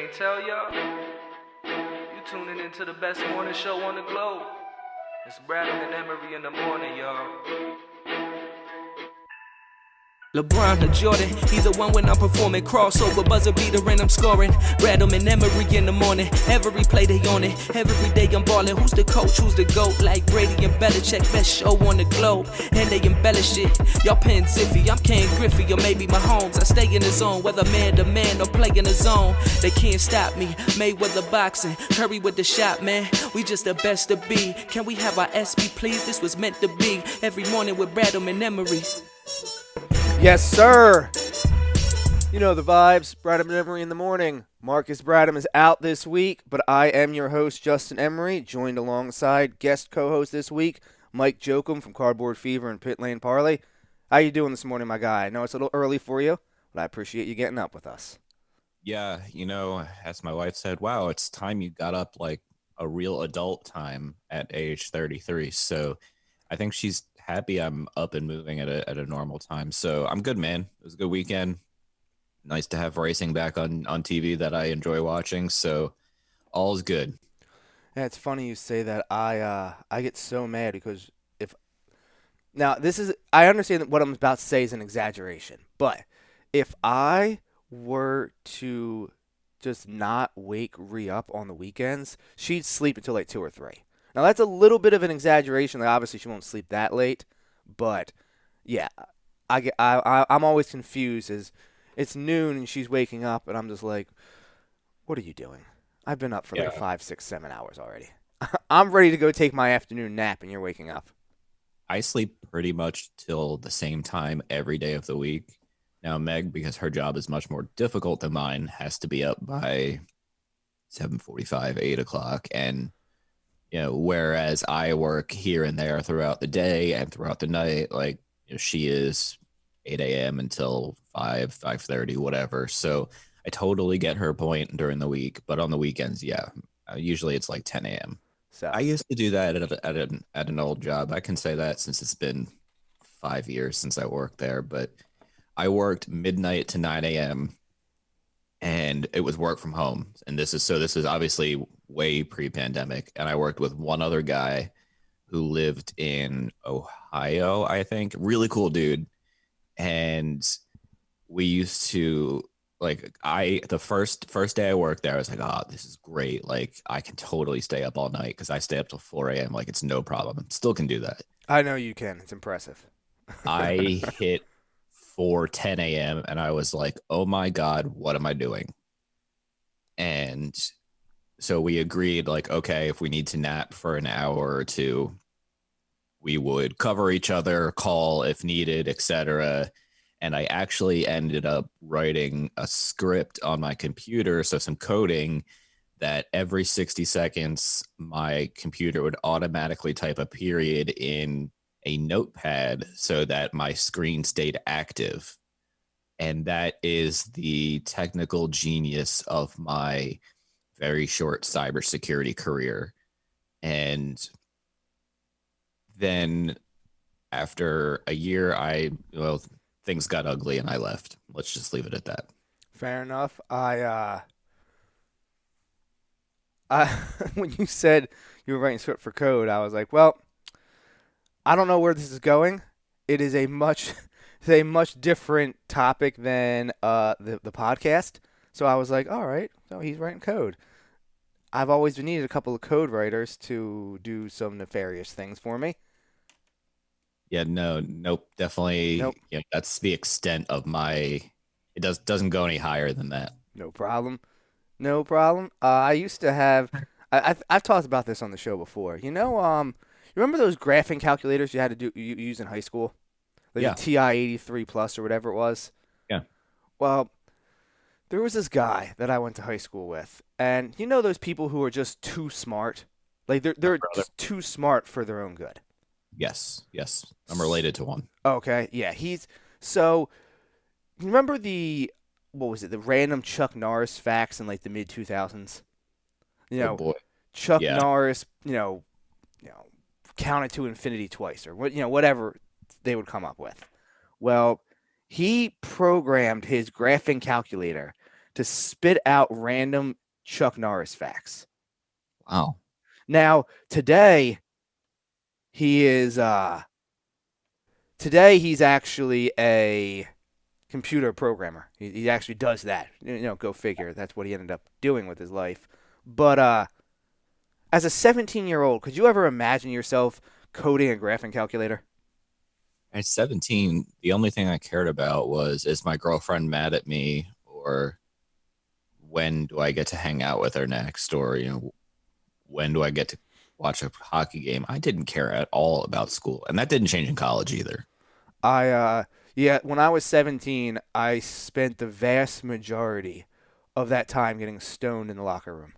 can't tell y'all? You tuning into the best morning show on the globe. It's Randall and Emery in the morning, y'all. LeBron or Jordan, either one when I'm performing. Crossover, buzzer beater and I'm scoring. Randall and Emery in the morning. Every play they on it. Every day I'm balling. Who's the coach? Who's the GOAT? Like Brady and Belichick, best show on the globe. And they embellish it. Y'all paying Ziffy, I'm Ken Griffey or maybe Mahomes. I stay in the zone, whether man to man or play in the zone. They can't stop me. Mayweather boxing, Curry with the shot, man. We just the best to be. Can we have our SB, please? This was meant to be. Every morning with Randall and Emery. Yes, sir. You know the vibes. Bradham and Emery in the morning. Marcus Bradham is out this week, but I am your host, Justin Emery, joined alongside guest co-host this week, Mike Joachim from Cardboard Fever and Pit Lane Parlay. How you doing this morning, my guy? I know it's a little early for you, but I appreciate you getting up with us. Yeah, as my wife said, wow, it's time you got up like a real adult time at age 33. So I think she's happy I'm up and moving at a normal time. So I'm good, man. It was a good weekend. Nice to have racing back on TV that I enjoy watching. So all's good. Yeah, it's funny you say that. I get so mad because I understand that what I'm about to say is an exaggeration, but if I were to just not wake Rhea up on the weekends, she'd sleep until like 2 or 3. Now, that's a little bit of an exaggeration. Like, obviously, she won't sleep that late. But, yeah, I'm always confused as it's noon and she's waking up, and I'm just like, what are you doing? I've been up for like 5, 6, 7 hours already. I'm ready to go take my afternoon nap, and you're waking up. I sleep pretty much till the same time every day of the week. Now, Meg, because her job is much more difficult than mine, has to be up by 7:45, 8 o'clock, and whereas I work here and there throughout the day and throughout the night, like she is 8 a.m. until 5:30, whatever. So I totally get her point during the week, but on the weekends, usually it's like 10 a.m. So I used to do that at an old job. I can say that since it's been 5 years since I worked there, but I worked midnight to 9 a.m. and it was work from home. And this is obviously way pre-pandemic. And I worked with one other guy who lived in Ohio, I think. Really cool dude. And we used to the first day I worked there, I was like, oh, this is great. Like, I can totally stay up all night because I stay up till 4 a.m. Like, it's no problem. Still can do that. I know you can. It's impressive. I hit 4:10 a.m. and I was like, oh my God, what am I doing? And so we agreed, like, okay, if we need to nap for an hour or two, we would cover each other, call if needed, etc. And I actually ended up writing a script on my computer, so some coding, that every 60 seconds, my computer would automatically type a period in a notepad so that my screen stayed active. And that is the technical genius of my very short cybersecurity career. And then after a year, things got ugly and I left. Let's just leave it at that. Fair enough. I when you said you were writing script for code, I was like, well, I don't know where this is going. It is a much different topic than the podcast. So I was like, all right, so he's writing code. I've always needed a couple of code writers to do some nefarious things for me. Yeah, nope, definitely. Nope. Yeah, that's the extent of my. It doesn't go any higher than that. No problem. I used to have. I've talked about this on the show before. You remember those graphing calculators you had to use in high school, like the TI-83 Plus or whatever it was. Yeah. Well, there was this guy that I went to high school with, and you know those people who are just too smart, like they're just too smart for their own good. Yes, I'm related to one. Okay, yeah, so. Remember the random Chuck Norris facts in like the mid 2000s? Oh boy. Chuck Norris, counted to infinity twice, or whatever they would come up with. Well, he programmed his graphing calculator to spit out random Chuck Norris facts. Wow. Now, today he's actually a computer programmer. He actually does that. Go figure. That's what he ended up doing with his life. But as a 17-year-old, could you ever imagine yourself coding a graphing calculator? At 17, the only thing I cared about was, is my girlfriend mad at me, or when do I get to hang out with her next, or when do I get to watch a hockey game? I didn't care at all about school, and that didn't change in college either. When I was 17, I spent the vast majority of that time getting stoned in the locker room.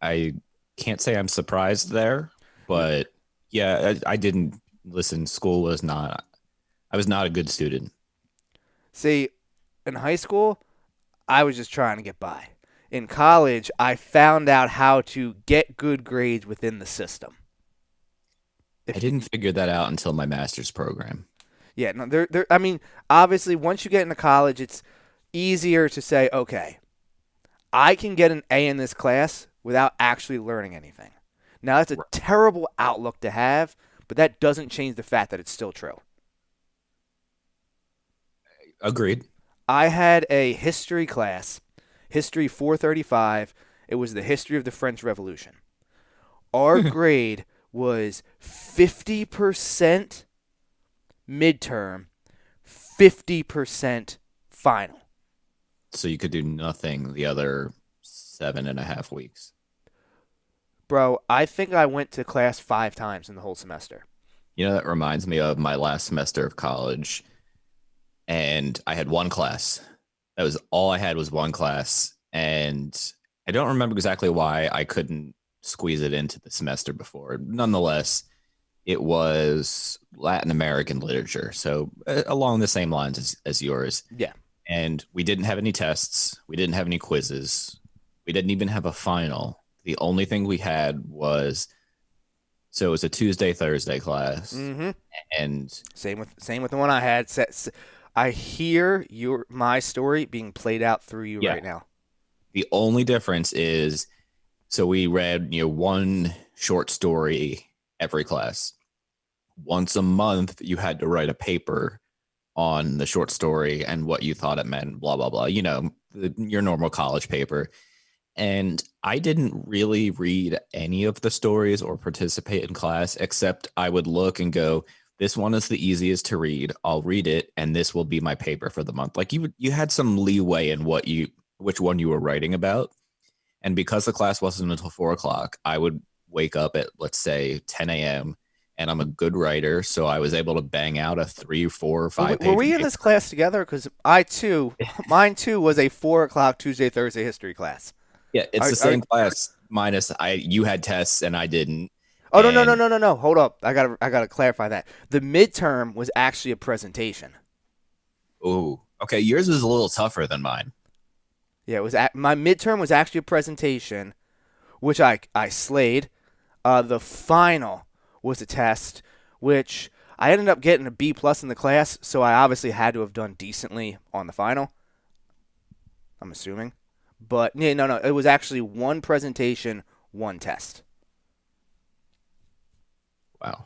I can't say I'm surprised there, but yeah, I didn't listen. School was not, I was not a good student. See, in high school, I was just trying to get by. In college, I found out how to get good grades within the system. I didn't figure that out until my master's program. Yeah, no, I mean, obviously, once you get into college, it's easier to say, okay, I can get an A in this class without actually learning anything. Now, that's a terrible outlook to have, but that doesn't change the fact that it's still true. Agreed. I had a history class, History 435. It was the history of the French Revolution. Our grade was 50% midterm, 50% final. So you could do nothing the other 7.5 weeks. Bro, I think I went to class 5 times in the whole semester. That reminds me of my last semester of college, and I had one class. That was all I had, was one class, and I don't remember exactly why I couldn't squeeze it into the semester before. Nonetheless, it was Latin American literature, so along the same lines as yours. Yeah. And we didn't have any tests. We didn't have any quizzes. We didn't even have a final. The only thing we had was, so it was a Tuesday, Thursday class. Mm-hmm. And same with the one I had. I hear my story being played out through you right now. The only difference is, so we read one short story every class. Once a month, you had to write a paper on the short story and what you thought it meant, blah, blah, blah. Your normal college paper. And I didn't really read any of the stories or participate in class, except I would look and go, this one is the easiest to read. I'll read it, and this will be my paper for the month. Like you had some leeway in which one you were writing about. And because the class wasn't until 4:00, I would wake up at, let's say, 10 a.m. and I'm a good writer, so I was able to bang out a 3, 4, 5 page. Were we in this class together? Because mine too was a 4:00 Tuesday, Thursday history class. Yeah, it's the same class minus you had tests and I didn't. Oh, no. Hold up. I gotta clarify that. The midterm was actually a presentation. Oh, okay. Yours was a little tougher than mine. Yeah, my midterm was actually a presentation, which I slayed. The final was a test, which I ended up getting a B+ in the class, so I obviously had to have done decently on the final. I'm assuming. But yeah, no, it was actually one presentation, one test. Wow.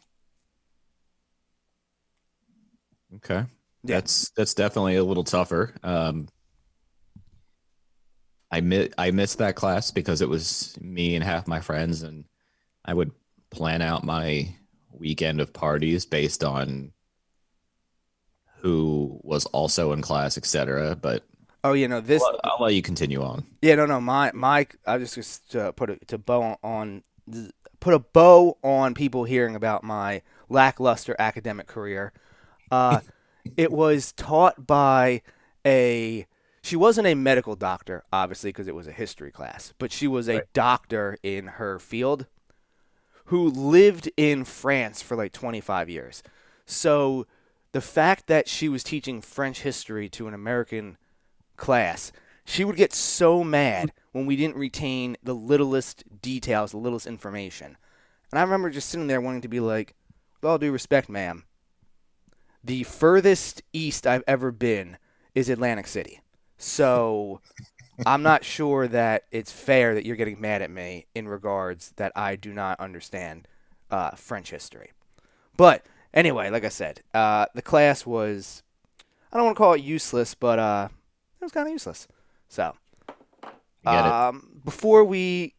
Okay. Yeah. That's definitely a little tougher. I missed that class because it was me and half my friends, and I would plan out my weekend of parties based on who was also in class, etc. But I'll let you continue on. Yeah, no, Mike. I just put a bow on people hearing about my lackluster academic career. It was taught by she wasn't a medical doctor, obviously, because it was a history class, but she was a doctor in her field who lived in France for like 25 years. So the fact that she was teaching French history to an American class, she would get so mad when we didn't retain the littlest details, the littlest information. And I remember just sitting there wanting to be like, with all due respect, ma'am, the furthest east I've ever been is Atlantic City. So I'm not sure that it's fair that you're getting mad at me in regards that I do not understand French history. But anyway, like I said, the class was, I don't want to call it useless, but it was kind of useless. So I get it. before we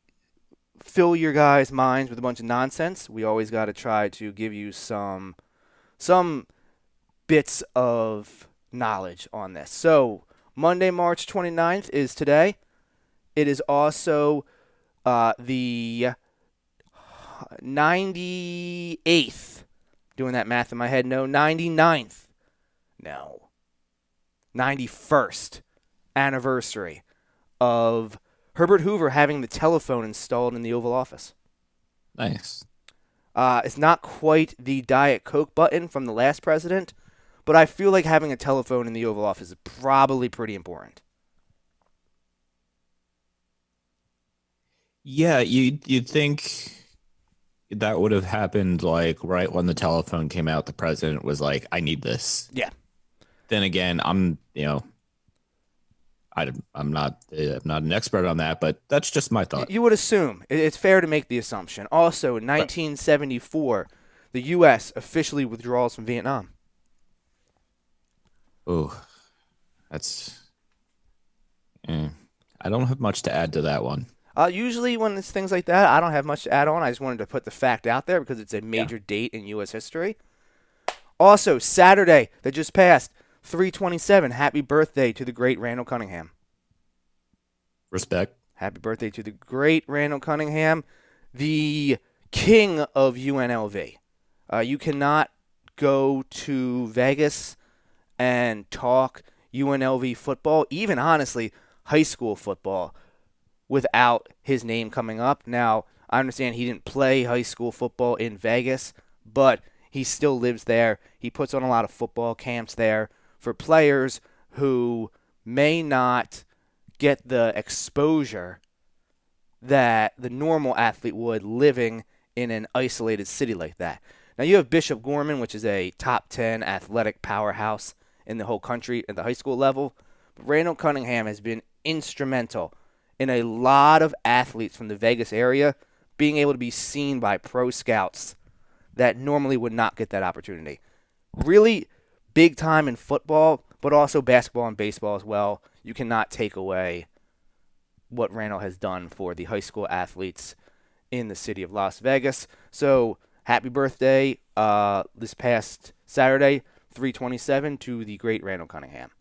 fill your guys' minds with a bunch of nonsense, we always got to try to give you some bits of knowledge on this. So Monday, March 29th is today. It is also the 98th. Doing that math in my head. No, 99th. No. 91st anniversary of Herbert Hoover having the telephone installed in the Oval Office. Nice. It's not quite the Diet Coke button from the last president, but I feel like having a telephone in the Oval Office is probably pretty important. Yeah, you'd think that would have happened like right when the telephone came out. The president was like, "I need this." Yeah. Then again, I'm not an expert on that, but that's just my thought. You would assume. It's fair to make the assumption. Also, in 1974, the U.S. officially withdraws from Vietnam. Oh, that's. I don't have much to add to that one. Usually when it's things like that, I don't have much to add on. I just wanted to put the fact out there because it's a major date in U.S. history. Also, Saturday that just passed, 3/27. Happy birthday to the great Randall Cunningham. Respect. Happy birthday to the great Randall Cunningham, the king of UNLV. You cannot go to Vegas and talk UNLV football, even honestly, high school football, without his name coming up. Now, I understand he didn't play high school football in Vegas, but he still lives there. He puts on a lot of football camps there for players who may not get the exposure that the normal athlete would living in an isolated city like that. Now, you have Bishop Gorman, which is a top 10 athletic powerhouse in the whole country at the high school level. But Randall Cunningham has been instrumental in a lot of athletes from the Vegas area being able to be seen by pro scouts that normally would not get that opportunity. Really big time in football, but also basketball and baseball as well. You cannot take away what Randall has done for the high school athletes in the city of Las Vegas. So happy birthday this past Saturday, 3/27, to the great Randall Cunningham.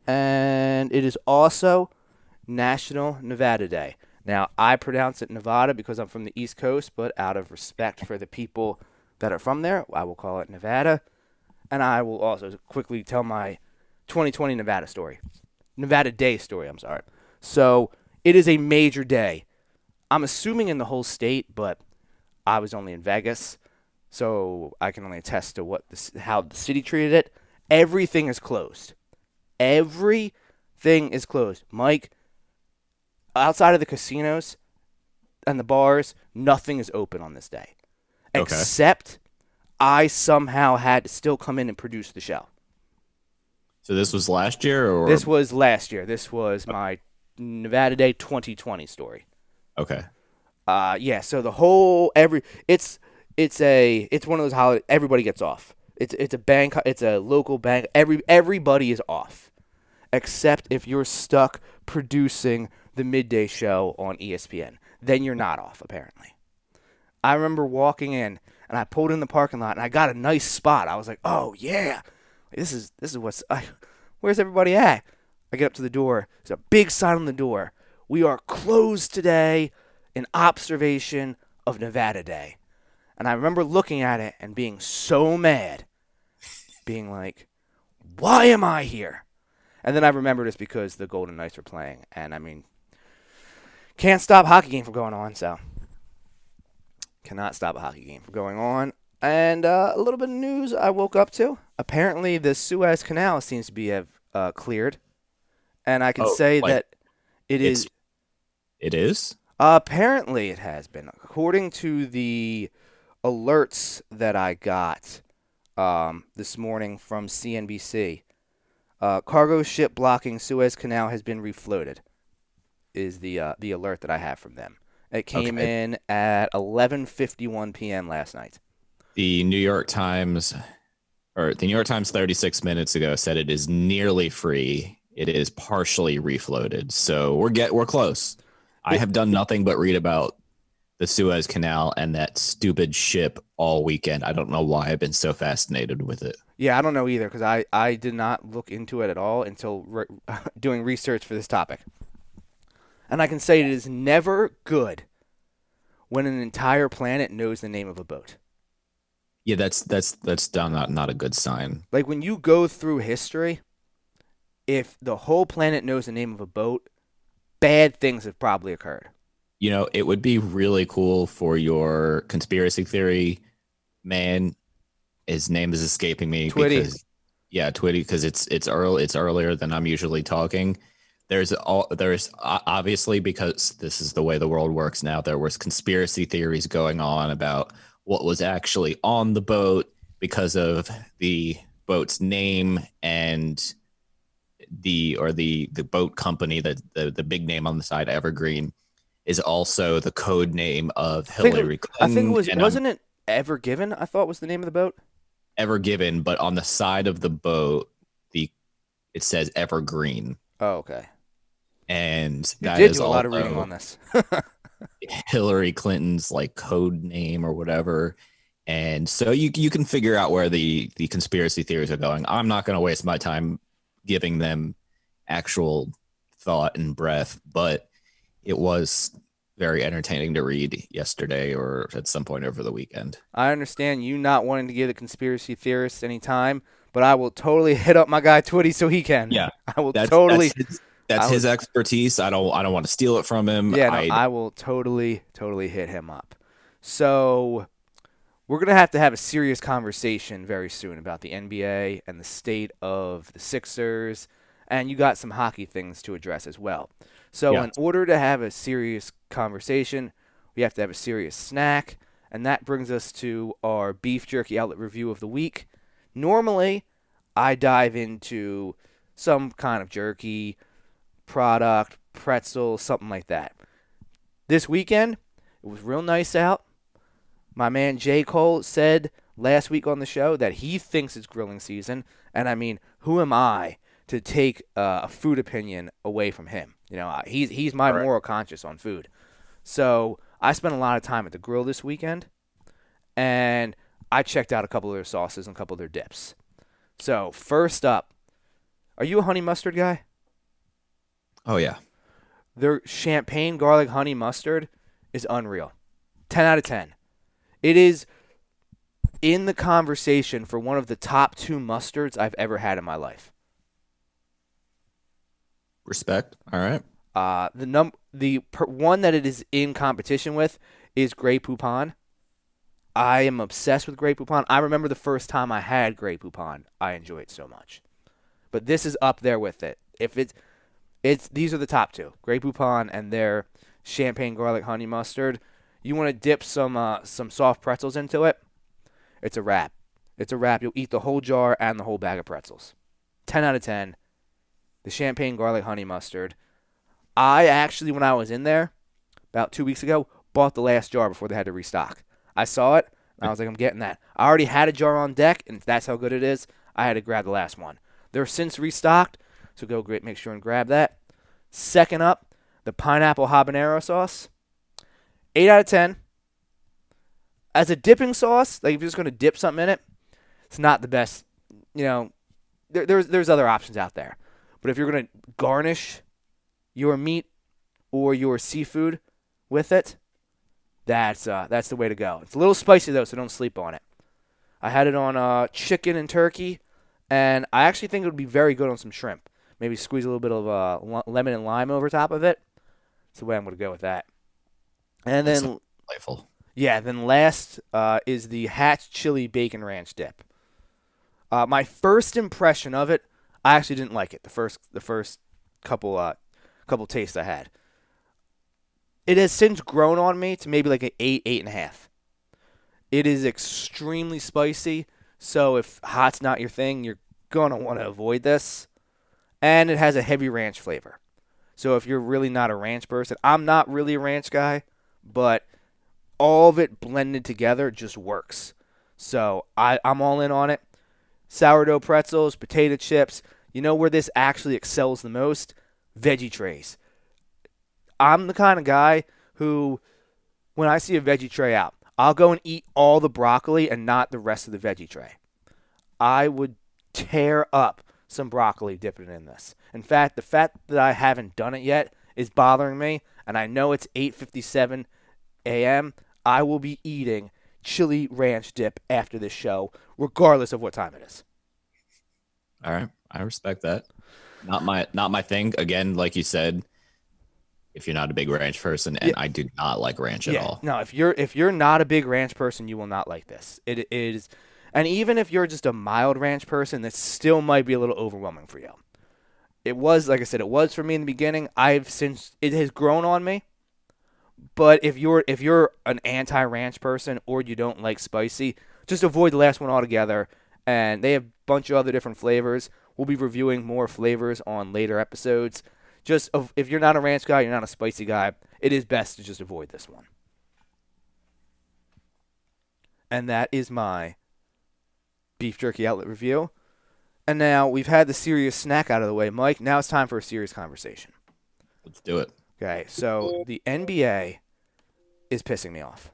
And it is also National Nevada Day. Now, I pronounce it Nevada because I'm from the East Coast, but out of respect for the people that are from there, I will call it Nevada. And I will also quickly tell my 2020 Nevada story. Nevada Day story, I'm sorry. So, it is a major day. I'm assuming in the whole state, but I was only in Vegas, so I can only attest to how the city treated it. Everything is closed. Everything is closed. Mike, outside of the casinos and the bars, nothing is open on this day. Okay. Except I somehow had to still come in and produce the show. So this was last year, or This was last year. This was my Nevada Day 2020 story. okay? Yeah. So the whole it's one of those holidays. Everybody gets off. It's a bank. It's a local bank. Everybody is off, except if you're stuck producing the midday show on ESPN. Then you're not off, apparently. I remember walking in, and I pulled in the parking lot, and I got a nice spot. I was like, oh, yeah. This is where's everybody at? I get up to the door. There's a big sign on the door. We are closed today in observation of Nevada Day. And I remember looking at it and being so mad. Being like, why am I here? And then I remembered it's because the Golden Knights were playing. And, I mean, can't stop a hockey game from going on, so. Cannot stop a hockey game from going on. And a little bit of news I woke up to. Apparently, the Suez Canal seems to be cleared. And I can say that it is. It is? Apparently, it has been. According to the alerts that I got this morning from CNBC, Cargo ship blocking Suez Canal has been refloated. Is the alert that I have from them. It came in at 11:51 p.m. last night. The New York Times 36 minutes ago said it is nearly free. It is partially refloated. So we're close. I have done nothing but read about the Suez Canal and that stupid ship all weekend. I don't know why I've been so fascinated with it. Yeah, I don't know either because I did not look into it at all until doing research for this topic. And I can say it is never good when an entire planet knows the name of a boat. Yeah, that's not a good sign. Like when you go through history, if the whole planet knows the name of a boat, bad things have probably occurred. You know, it would be really cool for your conspiracy theory man. His name is escaping me. Twitty. Twitty, because it's earlier than I'm usually talking. There's obviously, because this is the way the world works now, there was conspiracy theories going on about what was actually on the boat because of the boat's name and the boat company, that the big name on the side, Evergreen, is also the code name of Hillary Clinton. I think wasn't it Ever Given? I thought was the name of the boat. Ever Given, but on the side of the boat, it says Evergreen. Oh, okay. And you that did is do a lot of reading on this. Hillary Clinton's like code name or whatever. And so you can figure out where the conspiracy theories are going. I'm not going to waste my time giving them actual thought and breath, but it was very entertaining to read yesterday or at some point over the weekend. I understand you not wanting to give the conspiracy theorists any time, but I will totally hit up my guy Twitty so he can. Yeah, I will totally. That's his expertise. I don't want to steal it from him. Yeah, no, I will totally hit him up. So we're going to have a serious conversation very soon about the NBA and the state of the Sixers, and you got some hockey things to address as well. So in order to have a serious conversation, we have to have a serious snack, and that brings us to our beef jerky outlet review of the week. Normally, I dive into some kind of jerky product, pretzel, something like that. This weekend, it was real nice out. My man J. Cole said last week on the show that he thinks it's grilling season, and I mean, who am I to take a food opinion away from him? You know, he's my moral conscience on food. So I spent a lot of time at the grill this weekend, and I checked out a couple of their sauces and a couple of their dips. So first up, are you a honey mustard guy? Oh, yeah. Their champagne garlic honey mustard is unreal. 10 out of 10. It is in the conversation for one of the top 2 mustards I've ever had in my life. Respect. All right. The one that it is in competition with is Grey Poupon. I am obsessed with Grey Poupon. I remember the first time I had Grey Poupon. I enjoyed it so much. But this is up there with it. These are the top 2. Grey Poupon and their champagne garlic honey mustard. You want to dip some soft pretzels into it, it's a wrap. It's a wrap. You'll eat the whole jar and the whole bag of pretzels. 10 out of 10. The champagne garlic honey mustard. I actually, when I was in there about 2 weeks ago, bought the last jar before they had to restock. I saw it, and I was like, I'm getting that. I already had a jar on deck, and that's how good it is. I had to grab the last one. They're since restocked, so go make sure and grab that. Second up, the pineapple habanero sauce. 8 out of 10. As a dipping sauce, like if you're just going to dip something in it, it's not the best. You know, there's other options out there. But if you're going to garnish your meat or your seafood with it, that's the way to go. It's a little spicy, though, so don't sleep on it. I had it on chicken and turkey, and I actually think it would be very good on some shrimp. Maybe squeeze a little bit of lemon and lime over top of it. That's the way I'm going to go with that. And then, delightful. Yeah. Then last is the Hatch Chili Bacon Ranch dip. My first impression of it, I actually didn't like it. The first couple tastes I had. It has since grown on me to maybe like an 8, 8.5. It is extremely spicy, so if hot's not your thing, you're gonna want to avoid this. and it has a heavy ranch flavor. So if you're really not a ranch person, I'm not really a ranch guy, but all of it blended together just works. So I'm all in on it. Sourdough pretzels, potato chips. You know where this actually excels the most? Veggie trays. I'm the kind of guy who, when I see a veggie tray out, I'll go and eat all the broccoli and not the rest of the veggie tray. I would tear up some broccoli dipping in this. In fact, the fact that I haven't done it yet is bothering me, and I know it's 8:57 a.m. I will be eating chili ranch dip after this show, regardless of what time it is. All right, I respect that. Not my thing. Again, like you said, if you're not a big ranch person, and I do not like ranch at all. No, if you're not a big ranch person, you will not like this. It is, and even if you're just a mild ranch person, this still might be a little overwhelming for you. It was, like I said, it was for me in the beginning. It has grown on me. But if you're an anti-ranch person or you don't like spicy, just avoid the last one altogether. And they have a bunch of other different flavors. We'll be reviewing more flavors on later episodes. Just if you're not a ranch guy, you're not a spicy guy, it is best to just avoid this one. And that is my beef jerky outlet review. And now we've had the serious snack out of the way, Mike. Now it's time for a serious conversation. Let's do it. Okay, so the NBA is pissing me off,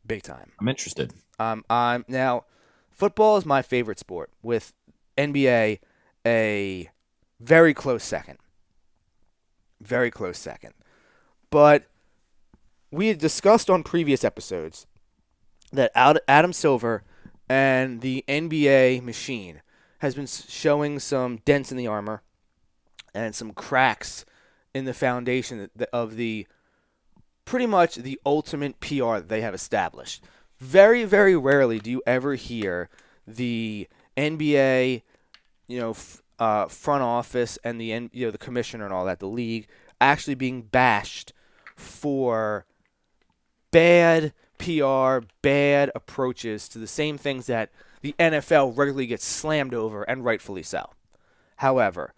big time. I'm interested. I'm now. Football is my favorite sport, with NBA a very close second. Very close second. But we had discussed on previous episodes that Adam Silver and the NBA machine has been showing some dents in the armor and some cracks in the foundation of the pretty much the ultimate PR that they have established. Very, very rarely do you ever hear the NBA, front office and the commissioner and all that, the league, actually being bashed for bad PR, bad approaches to the same things that the NFL regularly gets slammed over, and rightfully so. However,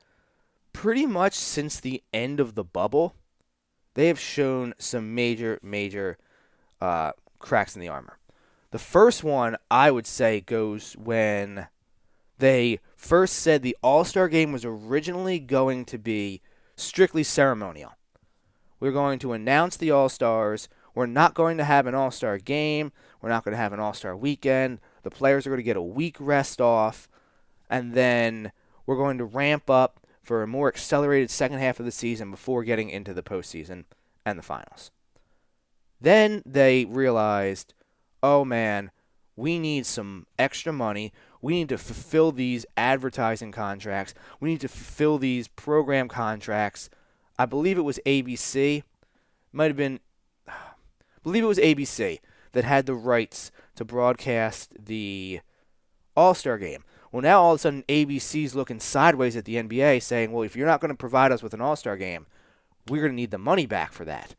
pretty much since the end of the bubble, they have shown some major cracks in the armor. The first one, I would say, goes when they first said the All-Star game was originally going to be strictly ceremonial. We're going to announce the All-Stars. We're not going to have an All-Star game. We're not going to have an All-Star weekend. The players are going to get a week rest off. And then we're going to ramp up for a more accelerated second half of the season before getting into the postseason and the finals. Then they realized, oh man, we need some extra money. We need to fulfill these advertising contracts. We need to fulfill these program contracts. I believe it was ABC. I believe it was ABC that had the rights to broadcast the All-Star game. Well, now all of a sudden ABC's looking sideways at the NBA saying, well, if you're not going to provide us with an All-Star game, we're going to need the money back for that.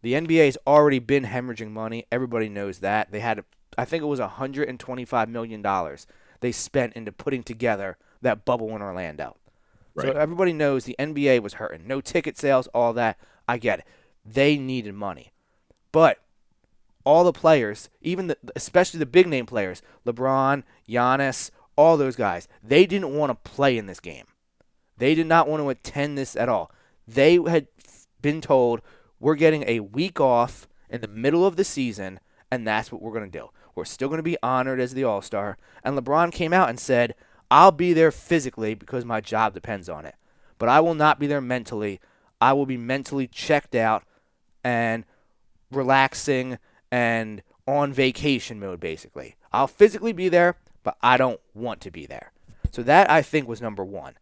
The NBA's already been hemorrhaging money. Everybody knows that. They had, I think it was $125 million they spent into putting together that bubble in Orlando. Right. So everybody knows the NBA was hurting. No ticket sales, all that. I get it. They needed money. But all the players, especially the big-name players, LeBron, Giannis, all those guys, they didn't want to play in this game. They did not want to attend this at all. They had been told, we're getting a week off in the middle of the season, and that's what we're going to do. We're still going to be honored as the All-Star. And LeBron came out and said, I'll be there physically because my job depends on it. But I will not be there mentally. I will be mentally checked out and relaxing and on vacation mode, basically. I'll physically be there, but I don't want to be there. So that, I think, was number one.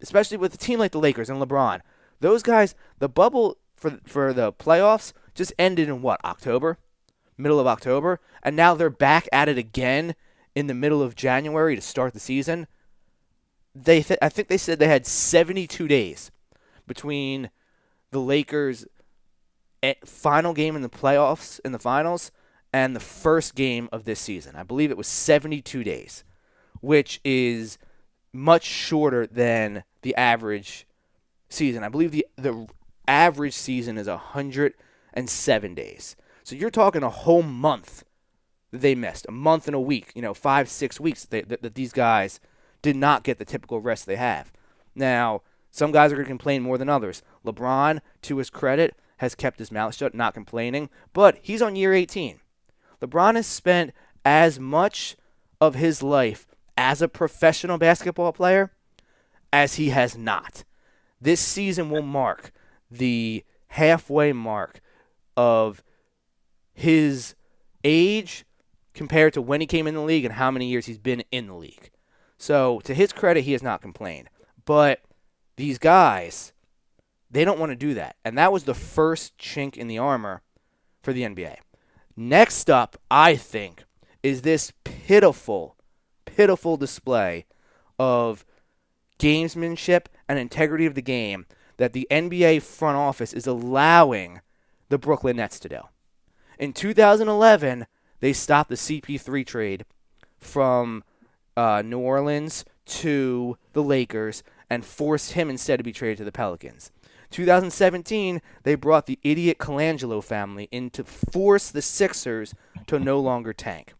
Especially with a team like the Lakers and LeBron. Those guys, the bubble for the playoffs just ended in October? Middle of October? And now they're back at it again in the middle of January to start the season. I think they said they had 72 days between the Lakers' final game in the playoffs, in the finals, and the first game of this season. I believe it was 72 days, which is much shorter than the average season. I believe the average season is 107 days. So you're talking a whole month that they missed, a month and a week, 5-6 weeks that these guys did not get the typical rest they have. Now, some guys are going to complain more than others. LeBron, to his credit, has kept his mouth shut, not complaining, but he's on year 18. LeBron has spent as much of his life as a professional basketball player as he has not. This season will mark the halfway mark of his age compared to when he came in the league and how many years he's been in the league. So, to his credit, he has not complained. But these guys, they don't want to do that. And that was the first chink in the armor for the NBA. Next up, I think, is this pitiful display of gamesmanship and integrity of the game that the NBA front office is allowing the Brooklyn Nets to do. In 2011, they stopped the CP3 trade from New Orleans to the Lakers and forced him instead to be traded to the Pelicans. 2017, they brought the idiot Colangelo family in to force the Sixers to no longer tank.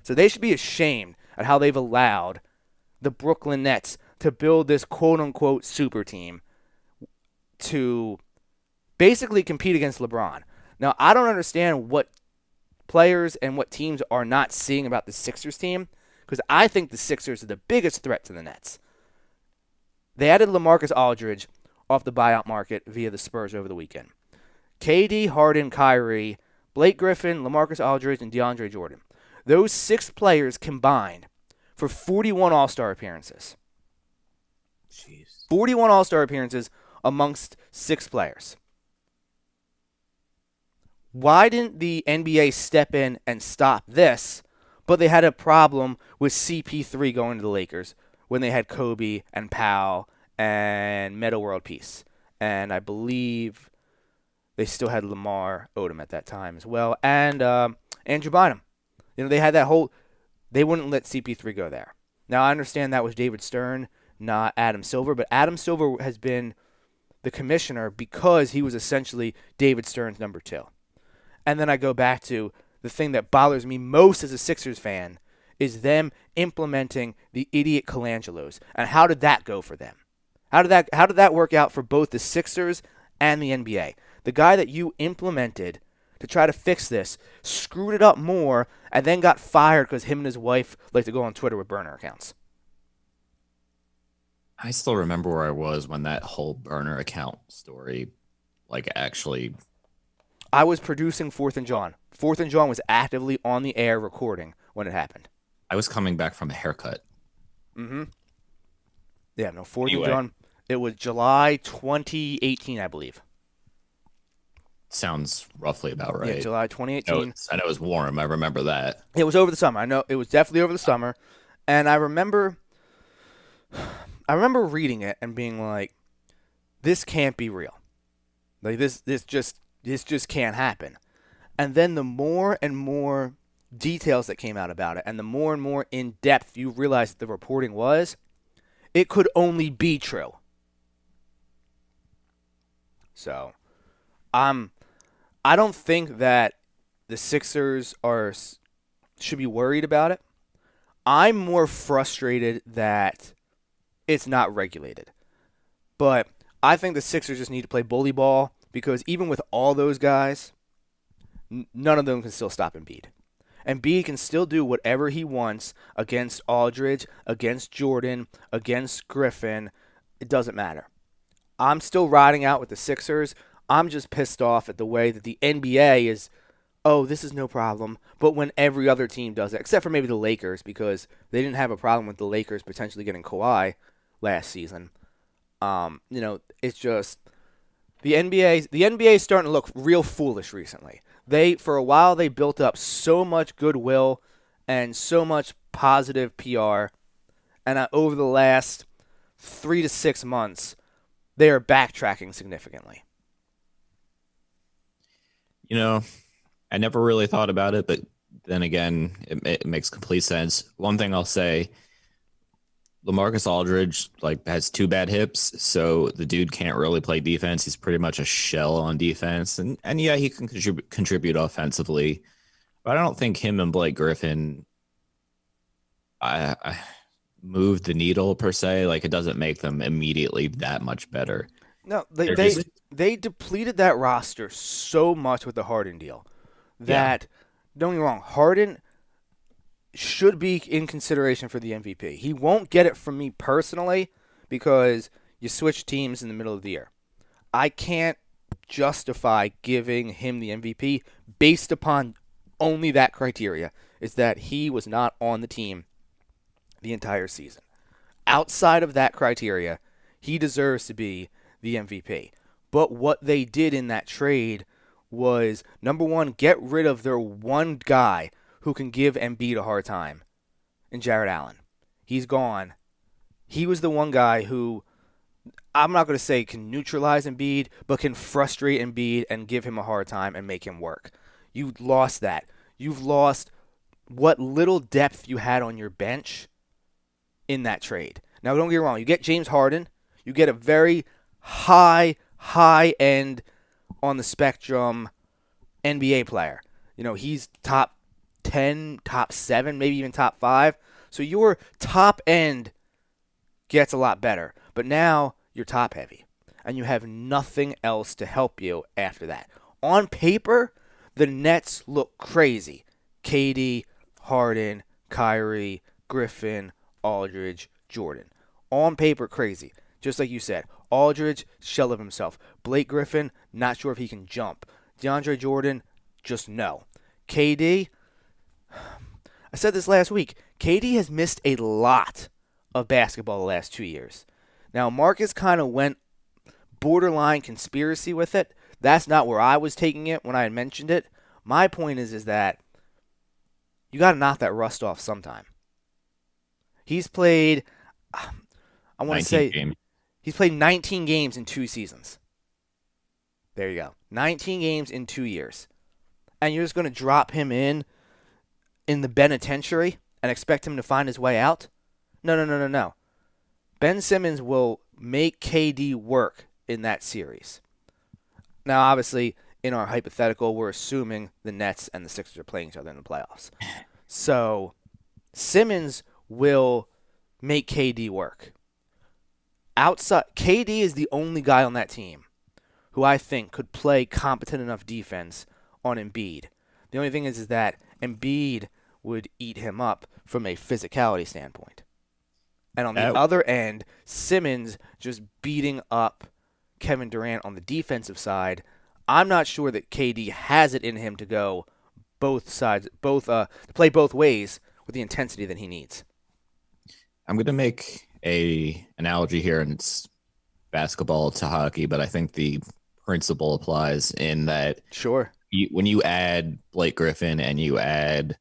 So they should be ashamed at how they've allowed the Brooklyn Nets to build this quote-unquote super team to basically compete against LeBron. Now, I don't understand what players and what teams are not seeing about the Sixers team, because I think the Sixers are the biggest threat to the Nets. They added LaMarcus Aldridge off the buyout market via the Spurs over the weekend. KD, Harden, Kyrie, Blake Griffin, LaMarcus Aldridge, and DeAndre Jordan. Those 6 players combined for 41 All-Star appearances. Jeez. 41 All-Star appearances amongst 6 players. Why didn't the NBA step in and stop this? But they had a problem with CP3 going to the Lakers when they had Kobe and Powell and Metta World Peace. And I believe they still had Lamar Odom at that time as well. And Andrew Bynum. They had that whole... They wouldn't let CP3 go there. Now, I understand that was David Stern, not Adam Silver. But Adam Silver has been the commissioner because he was essentially David Stern's number 2. And then I go back to the thing that bothers me most as a Sixers fan is them implementing the idiot Colangelos. And how did that go for them? How did that work out for both the Sixers and the NBA? The guy that you implemented to try to fix this screwed it up more and then got fired because him and his wife like to go on Twitter with burner accounts. I still remember where I was when that whole burner account story, actually. I was producing 4th and John. 4th and John was actively on the air recording when it happened. I was coming back from a haircut. Mm-hmm. Yeah, no, 4th and John. It was July 2018, I believe. Sounds roughly about right. Yeah, July 2018. I know it was warm. I remember that. It was over the summer. I know it was definitely over the summer. And I remember reading it and being like, this can't be real. Like this just can't happen. And then the more and more details that came out about it and the more and more in depth you realize that the reporting was, it could only be true. So, I don't think that the Sixers should be worried about it. I'm more frustrated that it's not regulated. But I think the Sixers just need to play bully ball because even with all those guys, none of them can still stop Embiid. Embiid can still do whatever he wants against Aldridge, against Jordan, against Griffin. It doesn't matter. I'm still riding out with the Sixers. I'm just pissed off at the way that the NBA is, this is no problem. But when every other team does it, except for maybe the Lakers, because they didn't have a problem with the Lakers potentially getting Kawhi last season. It's just the NBA is starting to look real foolish recently. For a while they built up so much goodwill and so much positive PR, and over the last 3 to 6 months, they are backtracking significantly. I never really thought about it, but then again, it makes complete sense. One thing I'll say, LaMarcus Aldridge has 2 bad hips, so the dude can't really play defense. He's pretty much a shell on defense, and yeah, he can contribute offensively, but I don't think him and Blake Griffin I moved the needle per se. Like, it doesn't make them immediately that much better. No, They're they just- they depleted that roster so much with the Harden deal that don't get me wrong, Harden should be in consideration for the MVP. He won't get it from me personally because you switch teams in the middle of the year. I can't justify giving him the MVP based upon only that criteria, is that he was not on the team the entire season. Outside of that criteria, he deserves to be the MVP. But what they did in that trade was, number one, get rid of their one guy who can give Embiid a hard time, in Jared Allen. He's gone. He was the one guy who, I'm not going to say can neutralize Embiid, but can frustrate Embiid and give him a hard time and make him work. You lost that. You've lost what little depth you had on your bench in that trade. Now, don't get me wrong. You get James Harden. You get a very high end on the spectrum NBA player. You know, he's top 10, top 7, maybe even top 5. So your top end gets a lot better. But now you're top heavy. And you have nothing else to help you after that. On paper, the Nets look crazy. KD, Harden, Kyrie, Griffin, Aldridge, Jordan. On paper, crazy. Just like you said, Aldridge, shell of himself. Blake Griffin, not sure if he can jump. DeAndre Jordan, just no. KD, I said this last week, KD has missed a lot of basketball the last 2 years. Now, Marcus kind of went borderline conspiracy with it. That's not where I was taking it when I had mentioned it. My point is that you got to knock that rust off sometime. He's played, I want to say, games. He's played 19 games in 2 seasons. There you go. 19 games in 2 years. And you're just going to drop him in the penitentiary and expect him to find his way out? No. Ben Simmons will make KD work in that series. Now, obviously, in our hypothetical, we're assuming the Nets and the Sixers are playing each other in the playoffs. So, Simmons will make KD work. Outside, KD is the only guy on that team who I think could play competent enough defense on Embiid. The only thing is that Embiid would eat him up from a physicality standpoint. And on the other end, Simmons just beating up Kevin Durant on the defensive side. I'm not sure that KD has it in him to go both sides, to play both ways with the intensity that he needs. I'm going to make a analogy here, and it's basketball to hockey, but I think the principle applies in that Sure. when you add Blake Griffin and you add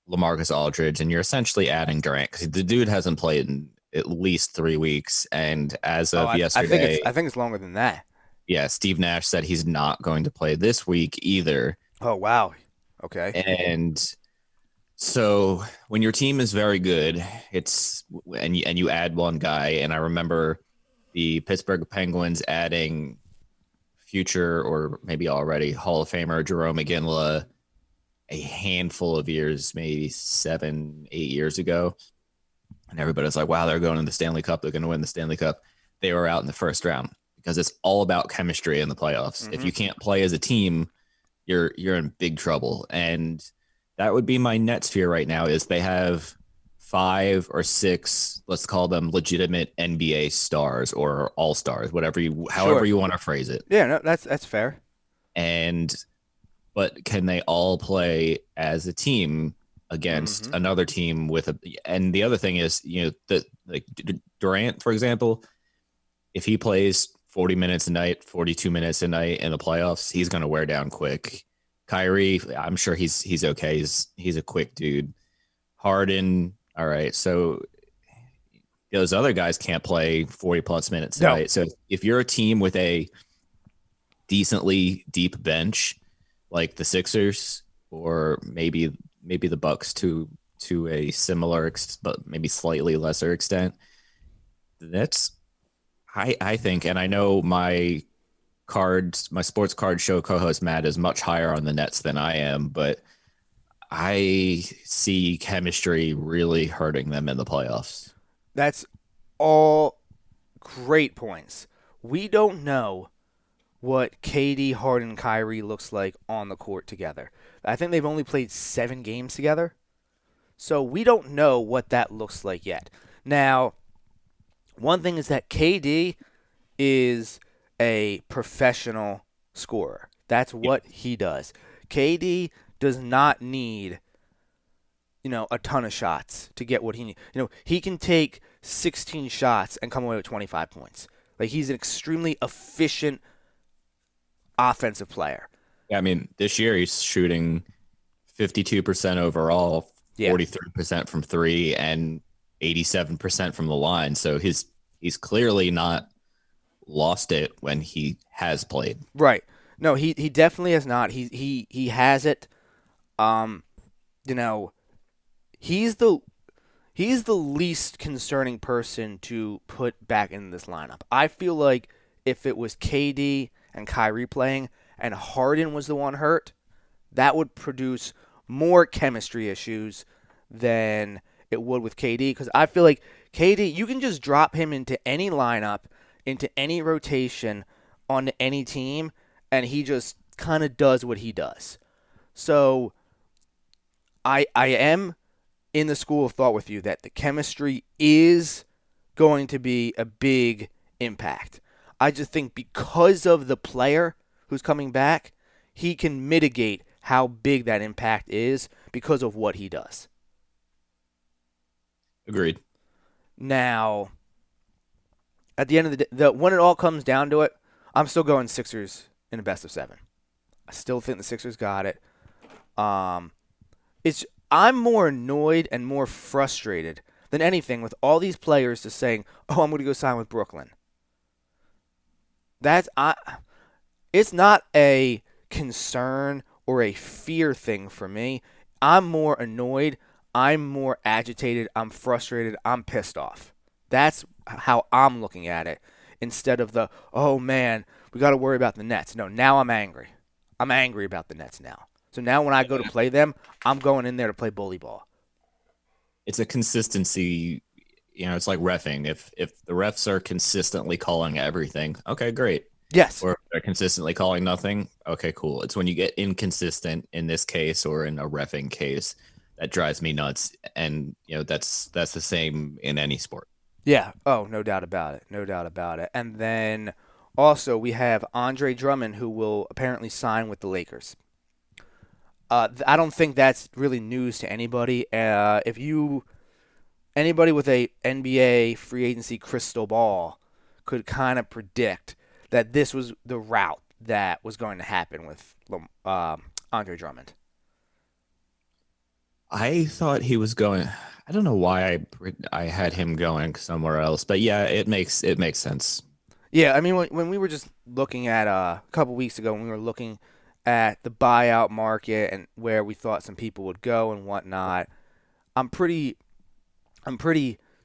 LaMarcus Aldridge, and you're essentially adding Durant, because the dude hasn't played in at least 3 weeks, and as of yesterday, I think it's longer than that. Yeah, Steve Nash said he's not going to play this week either. Oh, wow. Okay. And so when your team is very good, and you add one guy, and I remember the Pittsburgh Penguins adding future or maybe already Hall of Famer Jerome McGinley a handful of years, maybe 7-8 years ago. And everybody's like, wow, they're going to the Stanley Cup. They're going to win the Stanley Cup. They were out in the first round because it's all about chemistry in the playoffs. Mm-hmm. If you can't play as a team, you're in big trouble. And that would be my Nets fear right now is they have 5 or 6, let's call them legitimate NBA stars or all-stars, however you want to phrase it. Yeah, no, that's fair. But can they all play as a team against another team and the other thing is, Durant, for example, if he plays 40 minutes a night, 42 minutes a night in the playoffs, he's going to wear down quick. Kyrie, I'm sure he's okay. He's a quick dude. Harden, all right. So those other guys can't play 40 plus minutes a night. So if you're a team with a decently deep bench, like the Sixers or maybe the Bucks to to a similar, but maybe slightly lesser extent. That's, I think, and I know my sports card show co-host Matt is much higher on the Nets than I am, but I see chemistry really hurting them in the playoffs. That's all great points. We don't know what KD, Harden, Kyrie looks like on the court together. I think they've only played 7 games together. So we don't know what that looks like yet. Now, one thing is that KD is a professional scorer. That's what he does. KD does not need, a ton of shots to get what he needs. He can take 16 shots and come away with 25 points. Like, he's an extremely efficient offensive player. Yeah, I mean, this year he's shooting 52% overall, 43% from 3, and 87% from the line. So he's clearly not lost it when he has played. Right. No, he definitely has not. He has it. He's the least concerning person to put back in this lineup. I feel like if it was KD and Kyrie playing and Harden was the one hurt, that would produce more chemistry issues than it would with KD, because I feel like KD, you can just drop him into any lineup, into any rotation on any team, and he just kind of does what he does. So I am in the school of thought with you that the chemistry is going to be a big impact. I just think because of the player who's coming back, he can mitigate how big that impact is because of what he does. Agreed. Now, at the end of the day, when it all comes down to it, I'm still going Sixers in a best of 7. I still think the Sixers got it. I'm more annoyed and more frustrated than anything with all these players just saying, "Oh, I'm going to go sign with Brooklyn." It's not a concern or a fear thing for me. I'm more annoyed. I'm more agitated. I'm frustrated. I'm pissed off. That's how I'm looking at it, instead of the, "Oh man, we got to worry about the Nets." No, now I'm angry. I'm angry about the Nets now. So now when I go to play them, I'm going in there to play bully ball. It's a consistency. It's like reffing. If the refs are consistently calling everything, okay, great. Yes. Or if they're consistently calling nothing, okay, cool. It's when you get inconsistent in this case or in a reffing case that drives me nuts. And that's the same in any sport. Yeah. Oh, no doubt about it. No doubt about it. And then also we have Andre Drummond, who will apparently sign with the Lakers. I don't think that's really news to anybody. Anybody with a NBA free agency crystal ball could kind of predict that this was the route that was going to happen with Andre Drummond. I thought he was going. I don't know why I had him going somewhere else, but yeah, it makes sense. Yeah, I mean, when we were just looking at a couple weeks ago, when we were looking at the buyout market and where we thought some people would go and whatnot, I'm pretty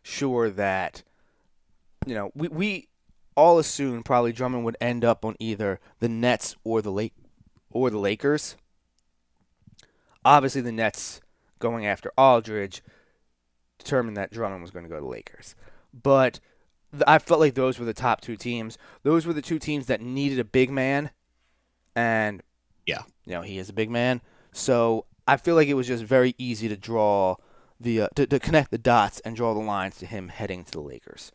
sure that we all assumed probably Drummond would end up on either the Nets or the Lakers. Obviously, the Nets going after Aldridge determined that Drummond was going to go to the Lakers. But I felt like those were the top 2 teams. Those were the 2 teams that needed a big man, and he is a big man. So I feel like it was just very easy to draw to connect the dots and draw the lines to him heading to the Lakers.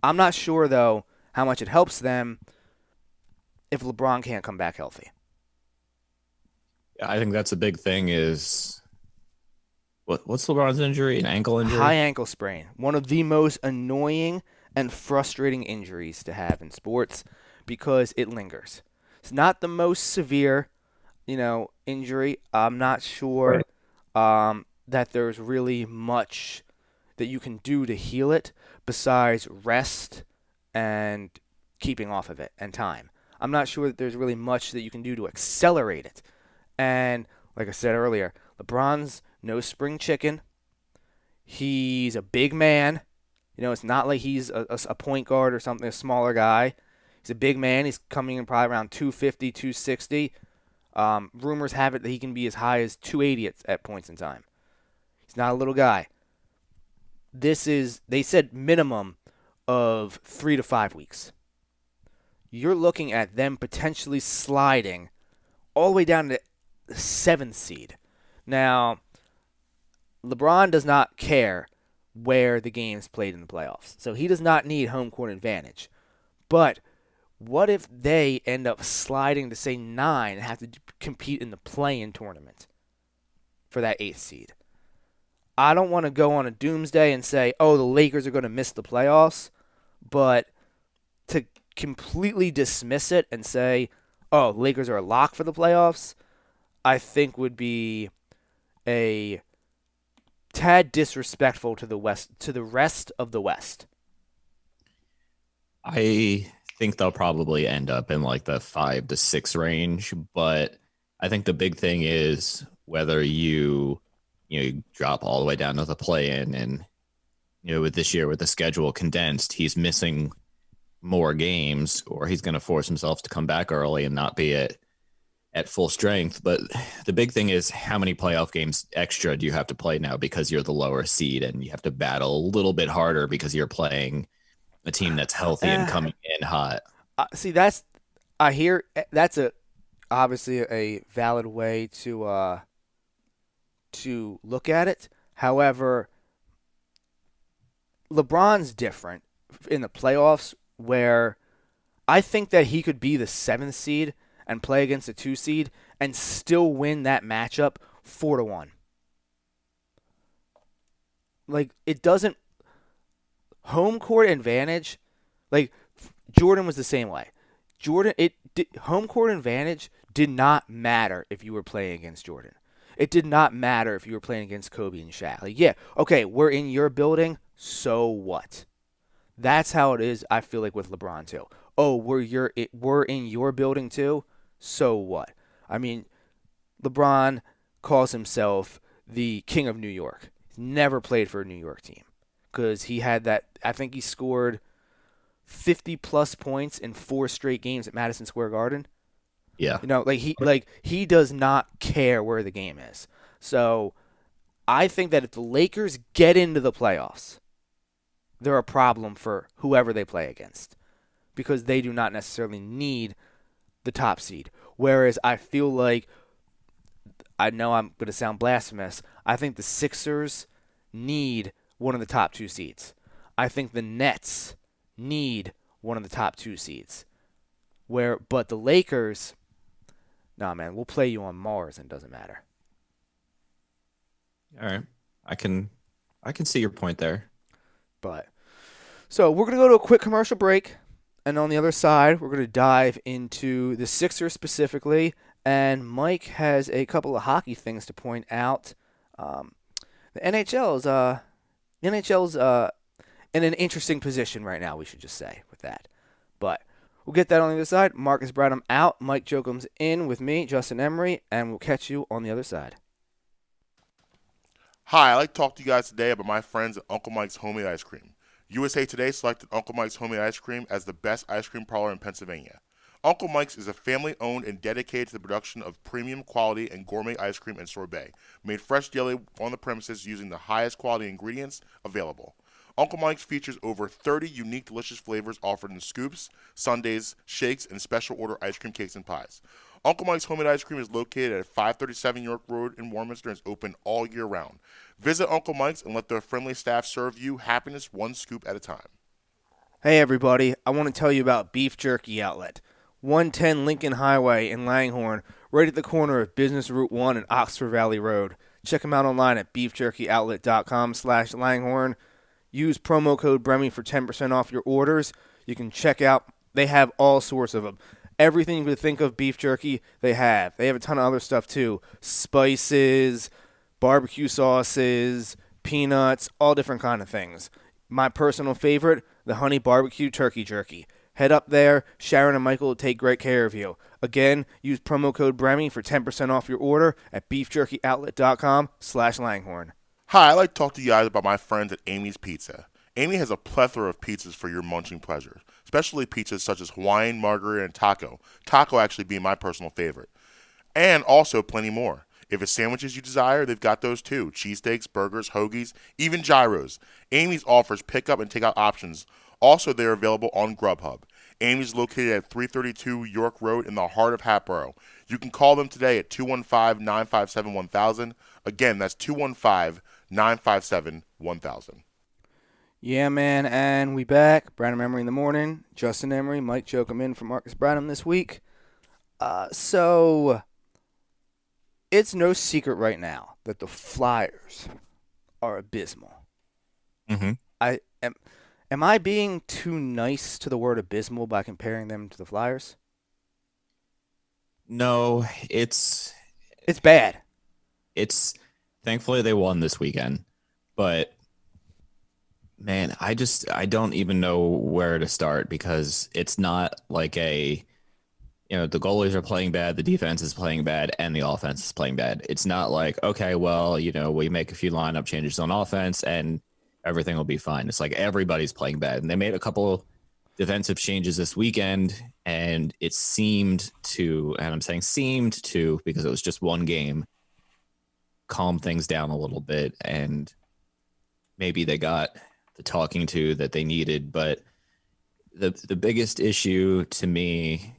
I'm not sure, though, how much it helps them if LeBron can't come back healthy. I think that's a big thing is what's LeBron's injury? An ankle injury? High ankle sprain. One of the most annoying and frustrating injuries to have in sports because it lingers. It's not the most severe, injury. I'm not sure that there's really much that you can do to heal it besides rest and keeping off of it and time. I'm not sure that there's really much that you can do to accelerate it. And like I said earlier, LeBron's no spring chicken. He's a big man. It's not like he's a point guard or something, a smaller guy. He's a big man. He's coming in probably around 250, 260. Rumors have it that he can be as high as 280 at points in time. He's not a little guy. They said minimum of 3 to 5 weeks. You're looking at them potentially sliding all the way down to the 7th seed. Now, LeBron does not care where the game is played in the playoffs, so he does not need home court advantage. But what if they end up sliding to, say, 9 and have to compete in the play-in tournament for that 8th seed? I don't want to go on a doomsday and say, the Lakers are going to miss the playoffs, but to completely dismiss it and say, Lakers are a lock for the playoffs, I think would be a tad disrespectful to the rest of the West. I think they'll probably end up in like the 5 to 6 range, but I think the big thing is whether you drop all the way down to the play-in, and with this year with the schedule condensed, he's missing more games, or he's going to force himself to come back early and not be at full strength. But the big thing is, how many playoff games extra do you have to play now because you're the lower seed, and you have to battle a little bit harder because you're playing a team that's healthy and coming in hot. See, that's obviously a valid way to look at it. However, LeBron's different in the playoffs, where I think that he could be the 7th seed and play against a 2 seed and still win that matchup 4-1. Like, it doesn't home court advantage. Like, Jordan was the same way. Home court advantage did not matter if you were playing against Jordan. It did not matter if you were playing against Kobe and Shaq. Like, yeah, okay, we're in your building, so what? That's how it is, I feel like, with LeBron too. We're in your building too, so what? I mean, LeBron calls himself the king of New York. He's never played for a New York team because he had that. I think he scored 50-plus points in 4 straight games at Madison Square Garden. Yeah. He does not care where the game is. So I think that if the Lakers get into the playoffs, they're a problem for whoever they play against because they do not necessarily need the top seed. Whereas I feel like, I know I'm going to sound blasphemous, I think the Sixers need one of the top 2 seeds. I think the Nets need one of the top 2 seeds. But the Lakers, nah, man, we'll play you on Mars and it doesn't matter. All right. I can see your point there. So we're going to go to a quick commercial break, and on the other side, we're going to dive into the Sixers specifically, and Mike has a couple of hockey things to point out. The NHL's in an interesting position right now, we should just say, with that. But we'll get that on the other side. Marcus Bradham out. Mike Joachim's in with me, Justin Emery, and we'll catch you on the other side. Hi, I'd like to talk to you guys today about my friends at Uncle Mike's Homemade Ice Cream. USA Today selected Uncle Mike's Homemade Ice Cream as the best ice cream parlor in Pennsylvania. Uncle Mike's is a family-owned and dedicated to the production of premium quality and gourmet ice cream and sorbet, made fresh daily on the premises using the highest quality ingredients available. Uncle Mike's features over 30 unique delicious flavors offered in scoops, sundaes, shakes, and special order ice cream cakes and pies. Uncle Mike's Homemade Ice Cream is located at 537 York Road in Warminster and is open all year round. Visit Uncle Mike's and let their friendly staff serve you happiness one scoop at a time. Hey everybody, I want to tell you about Beef Jerky Outlet. 110 Lincoln Highway in Langhorne, right at the corner of Business Route 1 and Oxford Valley Road. Check them out online at beefjerkyoutlet.com/Langhorne. Use promo code BREMY for 10% off your orders. You can check out, they have all sorts of them. Everything you could think of beef jerky, they have. They have a ton of other stuff too. Spices, barbecue sauces, peanuts, all different kind of things. My personal favorite, the honey barbecue turkey jerky. Head up there. Sharon and Michael will take great care of you. Again, use promo code BREMY for 10% off your order at beefjerkyoutlet.com/Langhorne. Hi, I'd like to talk to you guys about my friends at Amy's Pizza. Amy has a plethora of pizzas for your munching pleasure, especially pizzas such as Hawaiian, margarita, and taco. Taco actually being my personal favorite. And also plenty more. If it's sandwiches you desire, they've got those too. Cheesesteaks, burgers, hoagies, even gyros. Amy's offers pickup and takeout options. Also, they're available on Grubhub. Amy's is located at 332 York Road in the heart of Hatboro. You can call them today at 215-957-1000. Again, that's 215-957-1000. Yeah, man, and we back. Branham Emery in the morning. Justin Emery, Mike Joachim in for Marcus Branham this week. So it's no secret right now that the Flyers are abysmal. Mm-hmm. Am I being too nice to the word abysmal by comparing them to the Flyers? No, It's bad. it's thankfully they won this weekend, but man, I don't even know where to start because it's not like the goalies are playing bad, the defense is playing bad, and the offense is playing bad. It's not like, okay, well, we make a few lineup changes on offense and everything will be fine. It's like everybody's playing bad. And they made a couple defensive changes this weekend, and it seemed to, and I'm saying seemed to because it was just one game, calm things down a little bit, and maybe they got the talking to that they needed. But the biggest issue to me,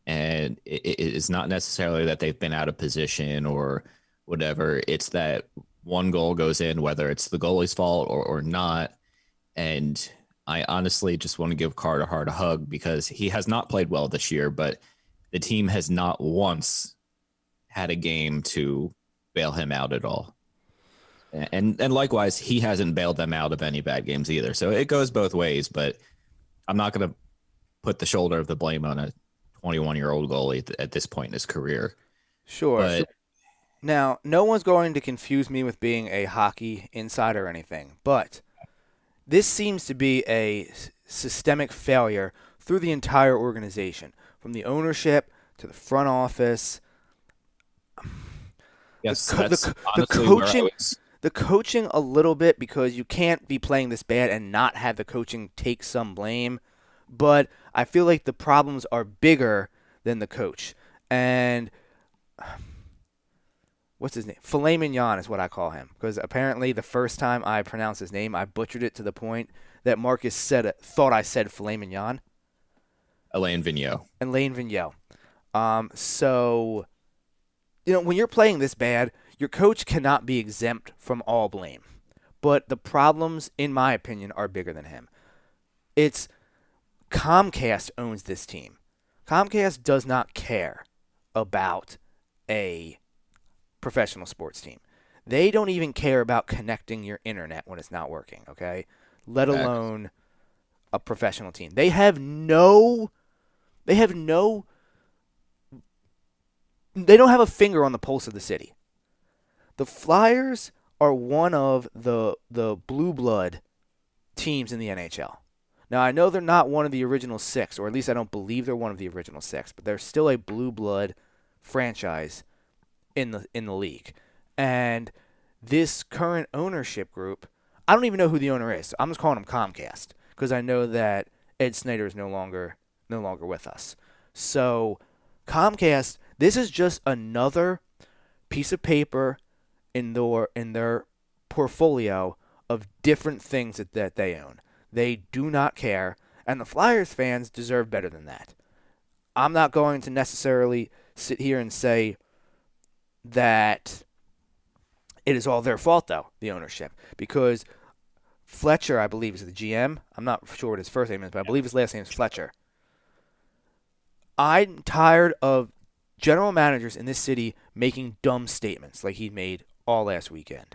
and it is not necessarily that they've been out of position or whatever, it's that one goal goes in, whether it's the goalie's fault or not. And I honestly just want to give Carter Hart a hug because he has not played well this year, but the team has not once had a game to bail him out at all. And likewise, he hasn't bailed them out of any bad games either. So it goes both ways, but I'm not going to put the shoulder of the blame on a 21-year-old goalie at this point in his career. Sure. But Now, no one's going to confuse me with being a hockey insider or anything, but this seems to be a systemic failure through the entire organization, from the ownership to the front office. yes, the that's honestly coaching, where I was. the coaching a little bit, because you can't be playing this bad and not have the coaching take some blame. But I feel like the problems are bigger than the coach. And what's his name? Filet mignon is what I call him, because apparently the first time I pronounced his name, I butchered it to the point that Marcus thought I said filet mignon. Alain Vigneault. And Lane Vigneault. So, when you're playing this bad, your coach cannot be exempt from all blame. But the problems, in my opinion, are bigger than him. It's Comcast owns this team. Comcast does not care about a professional sports team. They don't even care about connecting your internet when it's not working, okay? Let alone a professional team. They don't have a finger on the pulse of the city. The Flyers are one of the blue blood teams in the NHL. Now, I know they're not one of the original six, or at least I don't believe they're one of the original six, but they're still a blue blood franchise in the league. And this current ownership group, I don't even know who the owner is. So I'm just calling him Comcast because I know that Ed Snyder is no longer with us. So Comcast, this is just another piece of paper in their portfolio of different things that they own. They do not care, and the Flyers fans deserve better than that. I'm not going to necessarily sit here and say that it is all their fault, though, the ownership, because Fletcher, I believe, is the GM. I'm not sure what his first name is, but I believe his last name is Fletcher. I'm tired of general managers in this city making dumb statements like he made all last weekend.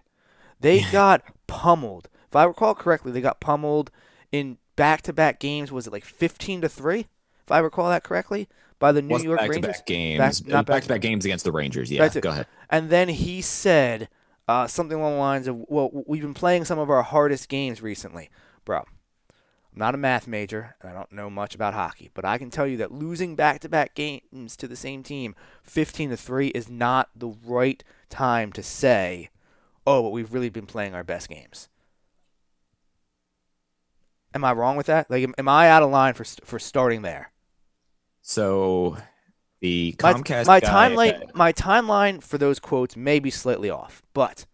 They got pummeled. If I recall correctly, they got pummeled in back-to-back games. Was it like 15-3? If I recall that correctly, by the New York Rangers. Back-to-back games. Back-to-back games against the Rangers. Yeah, go ahead. And then he said something along the lines of, "Well, we've been playing some of our hardest games recently, bro." I'm not a math major, and I don't know much about hockey, but I can tell you that losing back-to-back games to the same team, 15-3, is not the right time to say, oh, but we've really been playing our best games. Am I wrong with that? Like, am I out of line for starting there? So the My Comcast my guy, timeline for those quotes may be slightly off, but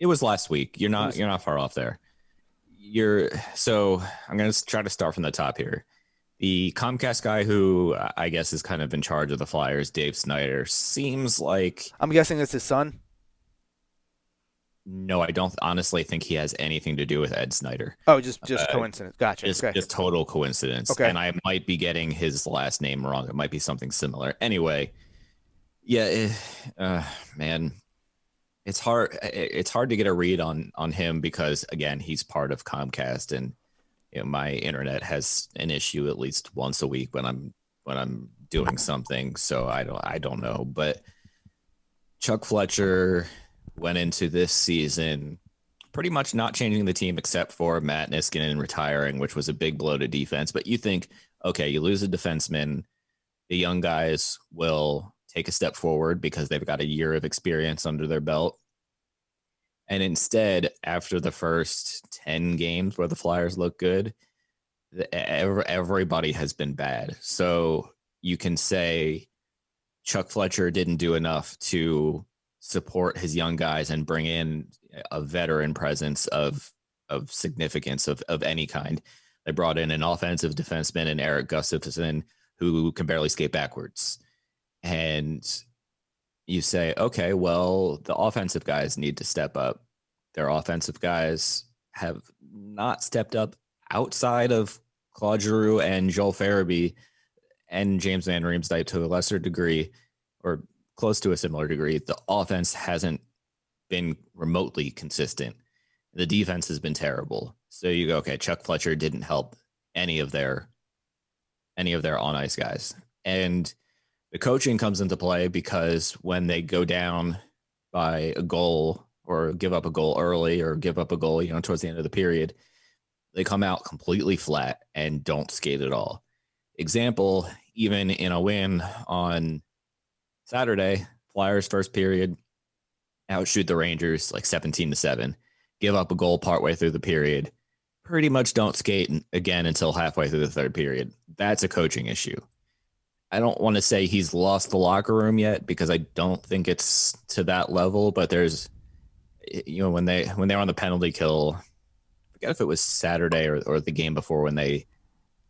it was last week. You're not far off there. So I'm going to try to start from the top here. The Comcast guy who I guess is kind of in charge of the Flyers, Dave Snyder, seems like... I'm guessing it's his son? No, I don't honestly think he has anything to do with Ed Snyder. Oh, just coincidence. Gotcha. Just total coincidence. Okay. And I might be getting his last name wrong. It might be something similar. Anyway, yeah, man, it's hard. It's hard to get a read on him because, again, he's part of Comcast, and my internet has an issue at least once a week when I'm doing something. So I don't know. But Chuck Fletcher went into this season pretty much not changing the team except for Matt Niskanen retiring, which was a big blow to defense. But you think, okay, you lose a defenseman, the young guys will take a step forward because they've got a year of experience under their belt. And instead, after the first 10 games where the Flyers look good, everybody has been bad. So you can say Chuck Fletcher didn't do enough to support his young guys and bring in a veteran presence of significance of any kind. They brought in an offensive defenseman in Eric Gustafsson who can barely skate backwards. And you say, okay, well, the offensive guys need to step up. Their offensive guys have not stepped up outside of Claude Giroux and Joel Farabee and James Van Riemsdyk to a lesser degree, or close to a similar degree. The offense hasn't been remotely consistent. The defense has been terrible. So you go, okay, Chuck Fletcher didn't help any of their on ice guys. And the coaching comes into play because when they go down by a goal or give up a goal early or give up a goal, towards the end of the period, they come out completely flat and don't skate at all. Example, even in a win on Saturday, Flyers first period outshoot the Rangers like 17-7, give up a goal partway through the period, pretty much don't skate again until halfway through the third period. That's a coaching issue. I don't want to say he's lost the locker room yet because I don't think it's to that level, but there's, when they're on the penalty kill, I forget if it was Saturday or the game before when they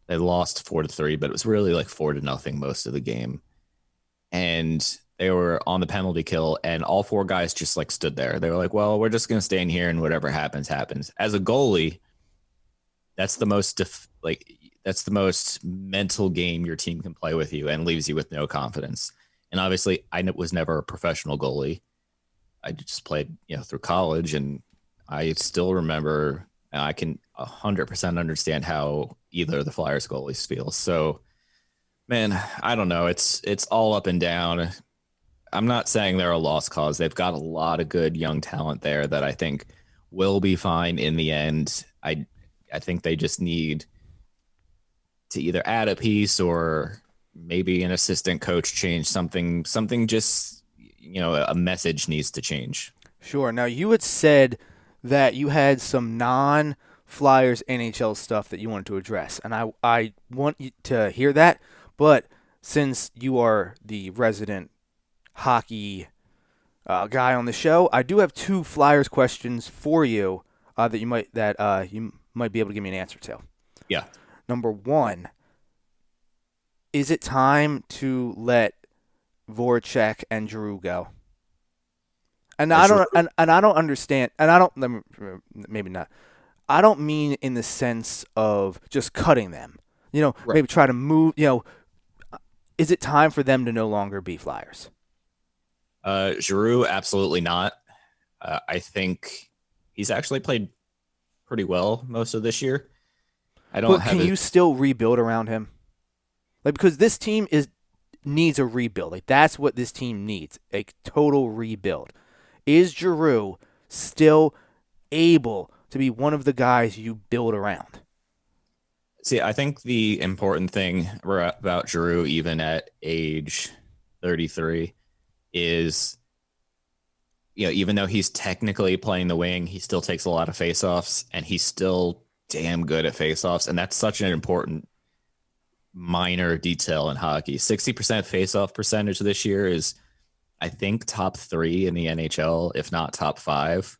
lost 4-3, but it was really like 4-0 most of the game. And they were on the penalty kill, and all four guys just like stood there. They were like, well, we're just going to stay in here and whatever happens, happens. As a goalie, that's the most mental game your team can play with you and leaves you with no confidence. And obviously I was never a professional goalie. I just played, through college, and I still remember, and I can 100% understand how either of the Flyers goalies feel. So, man, I don't know. It's all up and down. I'm not saying they're a lost cause. They've got a lot of good young talent there that I think will be fine in the end. I think they just need to either add a piece or maybe an assistant coach change something just, a message needs to change. Sure. Now, you had said that you had some non-Flyers NHL stuff that you wanted to address, and I want you to hear that. But since you are the resident hockey guy on the show, I do have two Flyers questions for you that you might be able to give me an answer to. Yeah. Number one, is it time to let Voracek and Giroux go? And I don't understand, and I don't, maybe not. I don't mean in the sense of just cutting them. Right. Maybe try to move. Is it time for them to no longer be Flyers? Giroux, absolutely not. I think he's actually played pretty well most of this year. Can you still rebuild around him? Because this team needs a rebuild. That's what this team needs, a total rebuild. Is Giroux still able to be one of the guys you build around? See, I think the important thing about Giroux, even at age 33, is even though he's technically playing the wing, he still takes a lot of faceoffs, and he's still damn good at faceoffs. And that's such an important minor detail in hockey. 60% faceoff percentage this year is, I think, top 3 in the NHL, if not top 5.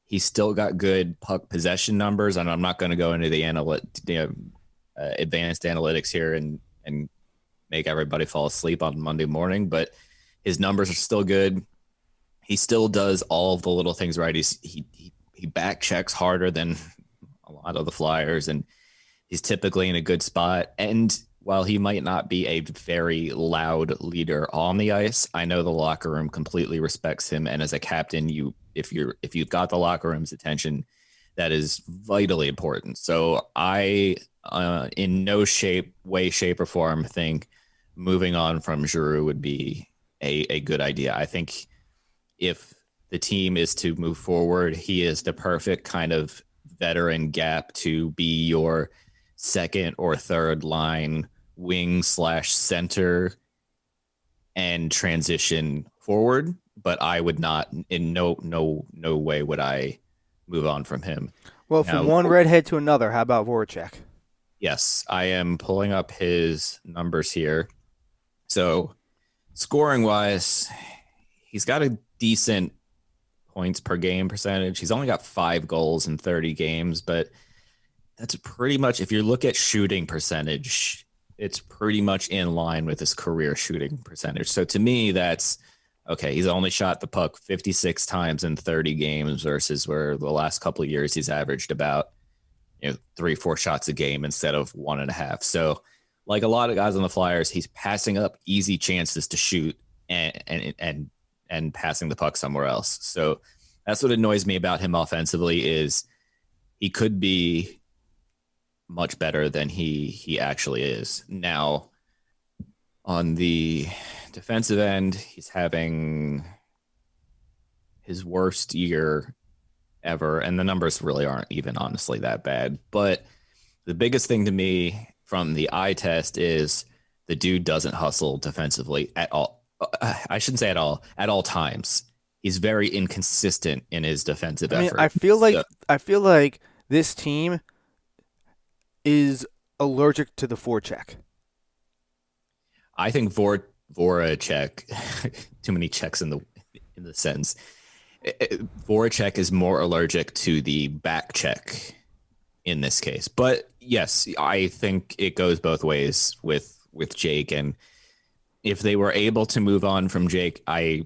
He's still got good puck possession numbers, and I'm not going to go into the advanced analytics here and make everybody fall asleep on Monday morning, but his numbers are still good. He still does all of the little things right. He back checks harder than a lot of the Flyers, and he's typically in a good spot. And while he might not be a very loud leader on the ice, I know the locker room completely respects him. And as a captain, if you've got the locker room's attention, that is vitally important. So I, in no way, shape, or form, think moving on from Giroux would be a good idea. I think if the team is to move forward, he is the perfect kind of veteran gap to be your second or third line wing / center and transition forward. But I would not, in no way would I move on from him. Well, from one redhead to another, how about Voracek? Yes, I am pulling up his numbers here. So scoring wise, he's got a decent points per game percentage. He's only got 5 goals in 30 games, but that's pretty much, if you look at shooting percentage, it's pretty much in line with his career shooting percentage. So to me, that's okay. He's only shot the puck 56 times in 30 games versus where the last couple of years he's averaged about 3-4 shots a game instead of 1.5. So like a lot of guys on the Flyers, he's passing up easy chances to shoot and passing the puck somewhere else. So that's what annoys me about him offensively is he could be much better than he actually is. Now, on the defensive end, he's having his worst year ever, and the numbers really aren't even honestly that bad. But the biggest thing to me from the eye test is the dude doesn't hustle defensively at all. I shouldn't say at all times. He's very inconsistent in his defensive effort. I feel like this team is allergic to the forecheck. I think Voracek, too many checks in the sentence. Voracek is more allergic to the back check in this case. But yes, I think it goes both ways with Jake. And if they were able to move on from Jake, I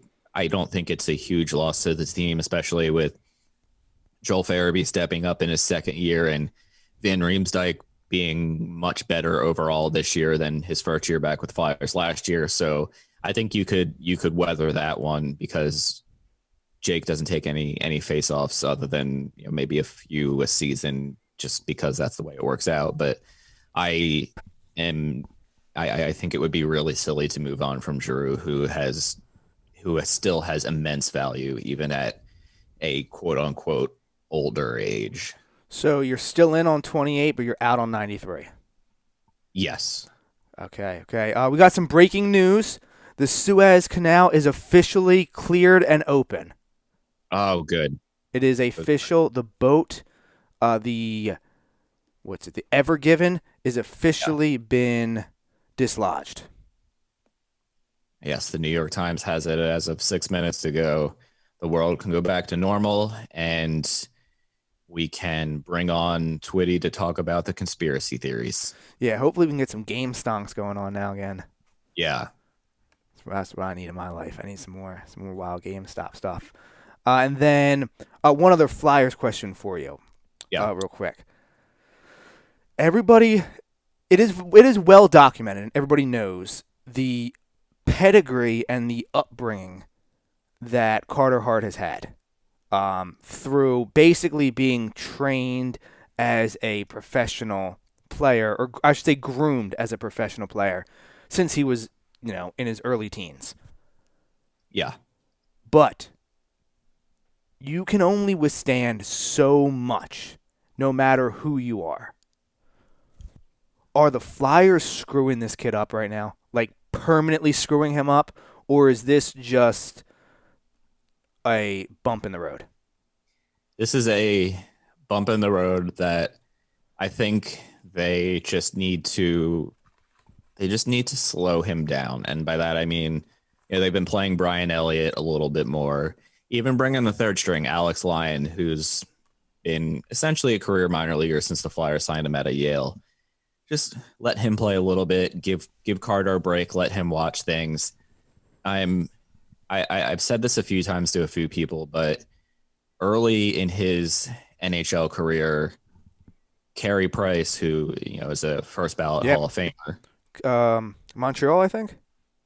don't think it's a huge loss to the team, especially with Joel Farabee stepping up in his second year and Van Riemsdyk being much better overall this year than his first year back with Flyers last year. So I think you could weather that one because Jake doesn't take any faceoffs other than maybe a few a season just because that's the way it works out. But I think it would be really silly to move on from Giroux, who still has immense value even at a quote unquote older age. So you're still in on 28, but you're out on 93. Yes. Okay. We got some breaking news. The Suez Canal is officially cleared and open. Oh, good. It is official. The boat, the Ever Given, is officially been dislodged. Yes, the New York Times has it as of 6 minutes ago. The world can go back to normal, and we can bring on Twitty to talk about the conspiracy theories. Yeah, hopefully we can get some game stonks going on now again. Yeah. That's what I need in my life. I need some more wild GameStop stuff. And then one other Flyers question for you. Yeah. Real quick. Everybody, it is well documented, and everybody knows the pedigree and the upbringing that Carter Hart has had. Through basically being trained as a professional player, or I should say groomed as a professional player, since he was, in his early teens. Yeah. But you can only withstand so much, no matter who you are. Are the Flyers screwing this kid up right now? Like, permanently screwing him up? Or is this just a bump in the road? This is a bump in the road that I think they just need to slow him down. And by that I mean, they've been playing Brian Elliott a little bit more, even bringing the third string Alex Lyon, who's been essentially a career minor leaguer since the Flyers signed him out of Yale. Just let him play a little bit, give Carter a break, let him watch things. I've said this a few times to a few people, but early in his NHL career, Carey Price, who is a first ballot Hall of Famer, Montreal, I think.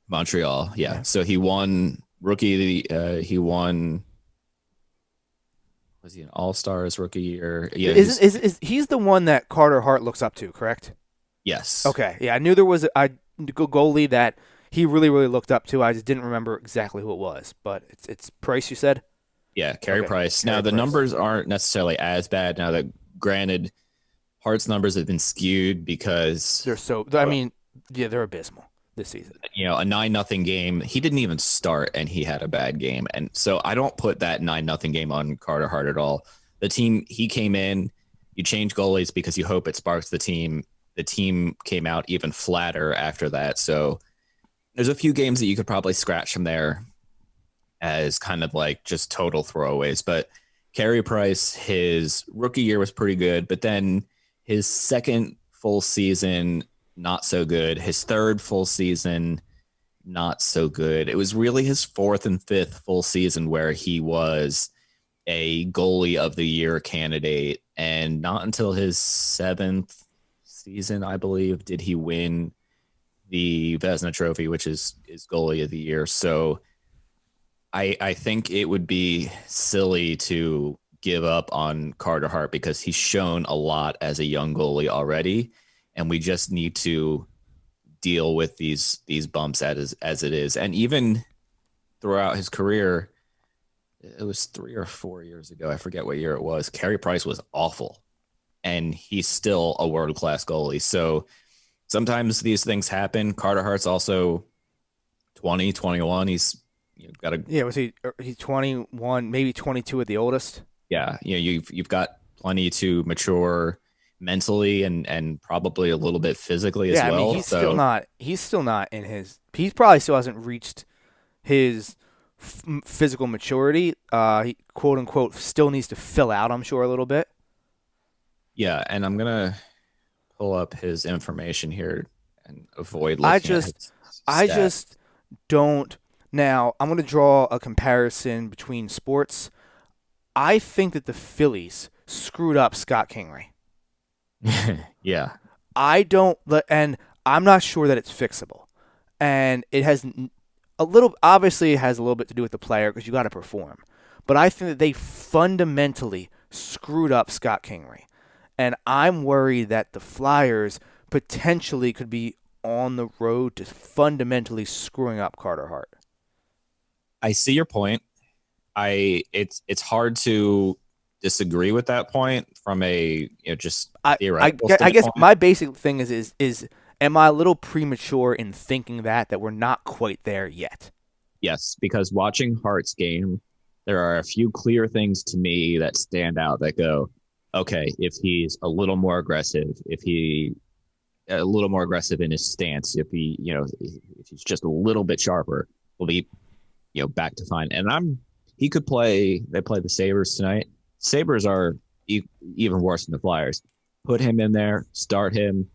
Montreal, yeah. So he won rookie. He won. Was he an All-Star his rookie year? Yeah, he's the one that Carter Hart looks up to, correct? Yes. Okay. Yeah, I knew there was a goalie that he really, really looked up to. I just didn't remember exactly who it was, but it's Price, you said? Yeah, Carey Price. Carey now, the Price. numbers aren't necessarily as bad. Now, that granted, Hart's numbers have been skewed because They're so – I mean, yeah, they're abysmal this season. a 9-0 game. He didn't even start, and he had a bad game. And so I don't put that 9-0 game on Carter Hart at all. The team, he came in, you change goalies because you hope it sparks the team. The team came out even flatter after that. So there's a few games that you could probably scratch from there as kind of like just total throwaways. But Carey Price, his rookie year was pretty good, but then his second full season, not so good. His third full season, not so good. It was really his fourth and fifth full season where he was a goalie of the year candidate. And not until his seventh season, I believe, did he win the Vezina Trophy, which is goalie of the year. So I think it would be silly to give up on Carter Hart because he's shown a lot as a young goalie already, and we just need to deal with these bumps as it is. And even throughout his career, it was 3 or 4 years ago, I forget what year it was, Carey Price was awful, and he's still a world-class goalie. So sometimes these things happen. Carter Hart's also 20, 21. He's got a was he's 21, maybe 22 at the oldest? Yeah, you've got plenty to mature mentally and probably a little bit physically as well. I mean, he's still not in his. He probably still hasn't reached his physical maturity. He quote unquote still needs to fill out, I'm sure, a little bit. Yeah, and I'm gonna pull up his information here and avoid looking at his I stats. just don't. Now, I'm going to draw a comparison between sports. I think that the Phillies screwed up Scott Kingery. Yeah. And I'm not sure that it's fixable. And it has obviously it has a little bit to do with the player because you got to perform. But I think that they fundamentally screwed up Scott Kingery. And I'm worried that the Flyers potentially could be on the road to fundamentally screwing up Carter Hart. I see your point. It's hard to disagree with that point from a just theoretical I guess standpoint. my basic thing is am I a little premature in thinking that we're not quite there yet? Yes, because watching Hart's game, there are a few clear things to me that stand out that go, okay, if he's a little more aggressive, if he a little more aggressive in his stance, if he if he's just a little bit sharper, we'll be back to fine. And he could play. They play the Sabres tonight. Sabres are even worse than the Flyers. Put him in there, start him.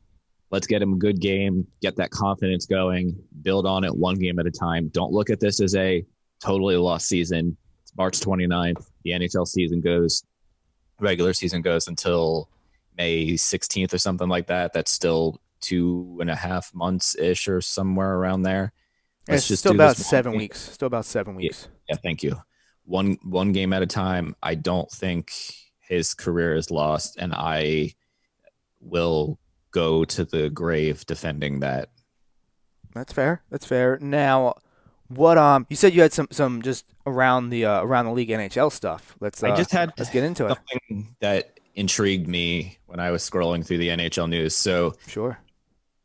Let's get him a good game, get that confidence going, build on it one game at a time. Don't look at this as a totally lost season. It's March 29th. The NHL regular season goes until May 16th or something like that. That's still 2.5 months-ish or somewhere around there. It's still about 7 weeks. Still about 7 weeks. Yeah, thank you. One game at a time. I don't think his career is lost, and I will go to the grave defending that. That's fair. That's fair. Now, what you said you had some just around the league NHL stuff. Let's get into it. Something that intrigued me when I was scrolling through the NHL news. So sure.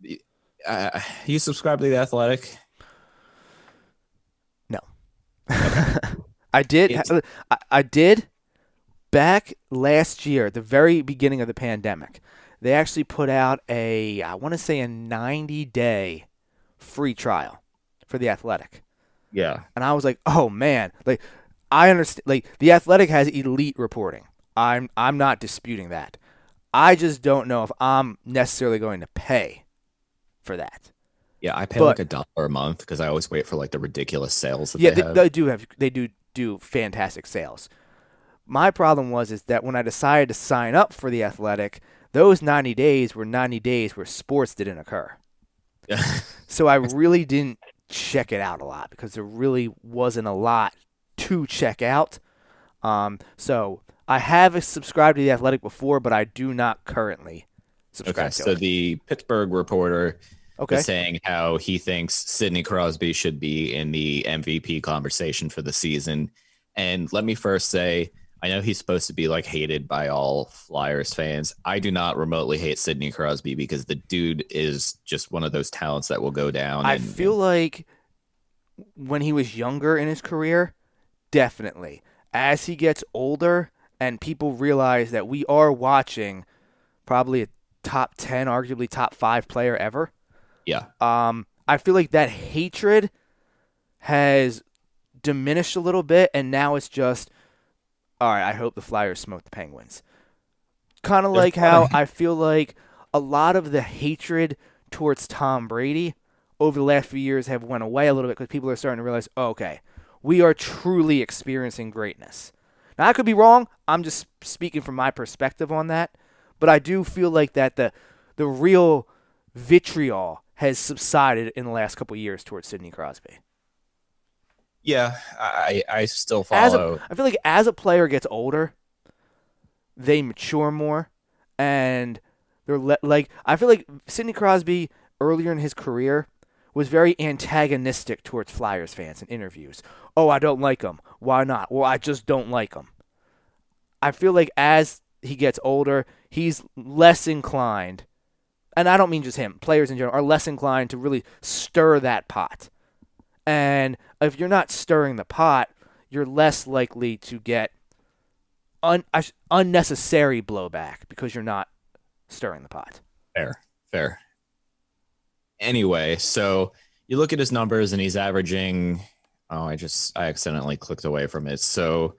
You subscribe to The Athletic? No. Okay. I did. I did back last year, at the very beginning of the pandemic. They actually put out I want to say a 90-day free trial for The Athletic. Yeah. And I was like, oh man, like I understand. Like The Athletic has elite reporting. I'm not disputing that. I just don't know if I'm necessarily going to pay for that. Yeah, I pay But like $1 a month because I always wait for like the ridiculous sales that yeah, they have. they do fantastic sales. My problem is that when I decided to sign up for The Athletic, those 90 days were 90 days where sports didn't occur. So I really didn't check it out a lot because there really wasn't a lot to check out. So I have subscribed to The Athletic before, but I do not currently subscribe to So it. the Pittsburgh reporter Okay. is saying how he thinks Sidney Crosby should be in the MVP conversation for the season. And let me first say, I know he's supposed to be like hated by all Flyers fans. I do not remotely hate Sidney Crosby because the dude is just one of those talents that will go down. I feel like when he was younger in his career, definitely. As he gets older and people realize that we are watching probably a top 10, arguably top 5 player ever, yeah. I feel like that hatred has diminished a little bit, and now it's just, all right, I hope the Flyers smoke the Penguins. Kind of like how I feel like a lot of the hatred towards Tom Brady over the last few years have went away a little bit because people are starting to realize, oh, okay, we are truly experiencing greatness. Now, I could be wrong. I'm just speaking from my perspective on that. But I do feel like that the real vitriol has subsided in the last couple of years towards Sidney Crosby. Yeah, I still follow. I feel like as a player gets older, they mature more, and they're like I feel like Sidney Crosby earlier in his career was very antagonistic towards Flyers fans in interviews. Oh, I don't like him. Why not? Well, I just don't like him. I feel like as he gets older, he's less inclined, and I don't mean just him, players in general are less inclined to really stir that pot. And if you're not stirring the pot, you're less likely to get unnecessary blowback because you're not stirring the pot. Fair. Anyway, so you look at his numbers and he's averaging. Oh, I accidentally clicked away from it. So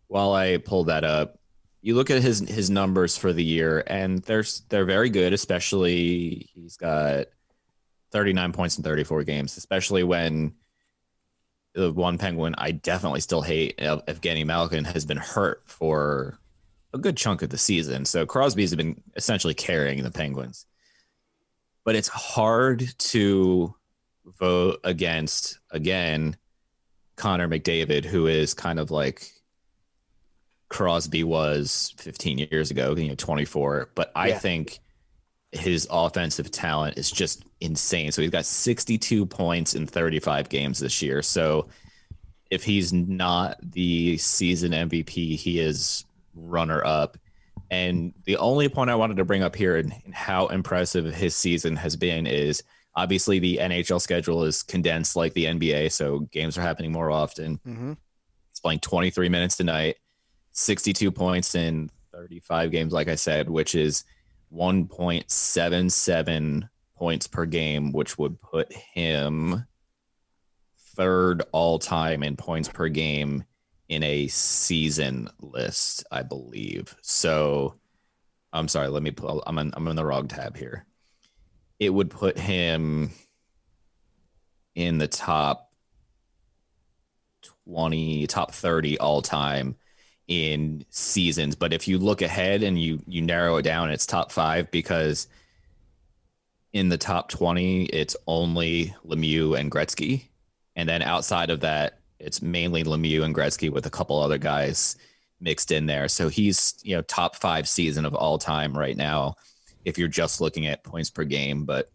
while I pulled that up, you look at his numbers for the year, and they're very good. Especially he's got 39 points in 34 games. Especially when the one Penguin I definitely still hate, Evgeny Malkin, has been hurt for a good chunk of the season. So Crosby's been essentially carrying the Penguins. But it's hard to vote against, again, Connor McDavid, who is kind of like Crosby was 15 years ago, 24. But I think his offensive talent is just insane. So he's got 62 points in 35 games this year. So if he's not the season MVP, he is runner-up. And the only point I wanted to bring up here and how impressive his season has been is obviously the NHL schedule is condensed like the NBA, so games are happening more often. Mm-hmm. He's playing 23 minutes tonight, 62 points in 35 games, like I said, which is 1.77 points per game, which would put him third all-time in points per game in a season list, I believe. So I'm sorry, let me pull. I'm in the wrong tab here. It would put him in the top 20, top 30 all time in seasons. But if you look ahead and you narrow it down, it's top 5, because in the top 20, it's only Lemieux and Gretzky. And then outside of that, it's mainly Lemieux and Gretzky with a couple other guys mixed in there. So he's, top 5 season of all time right now, if you're just looking at points per game. But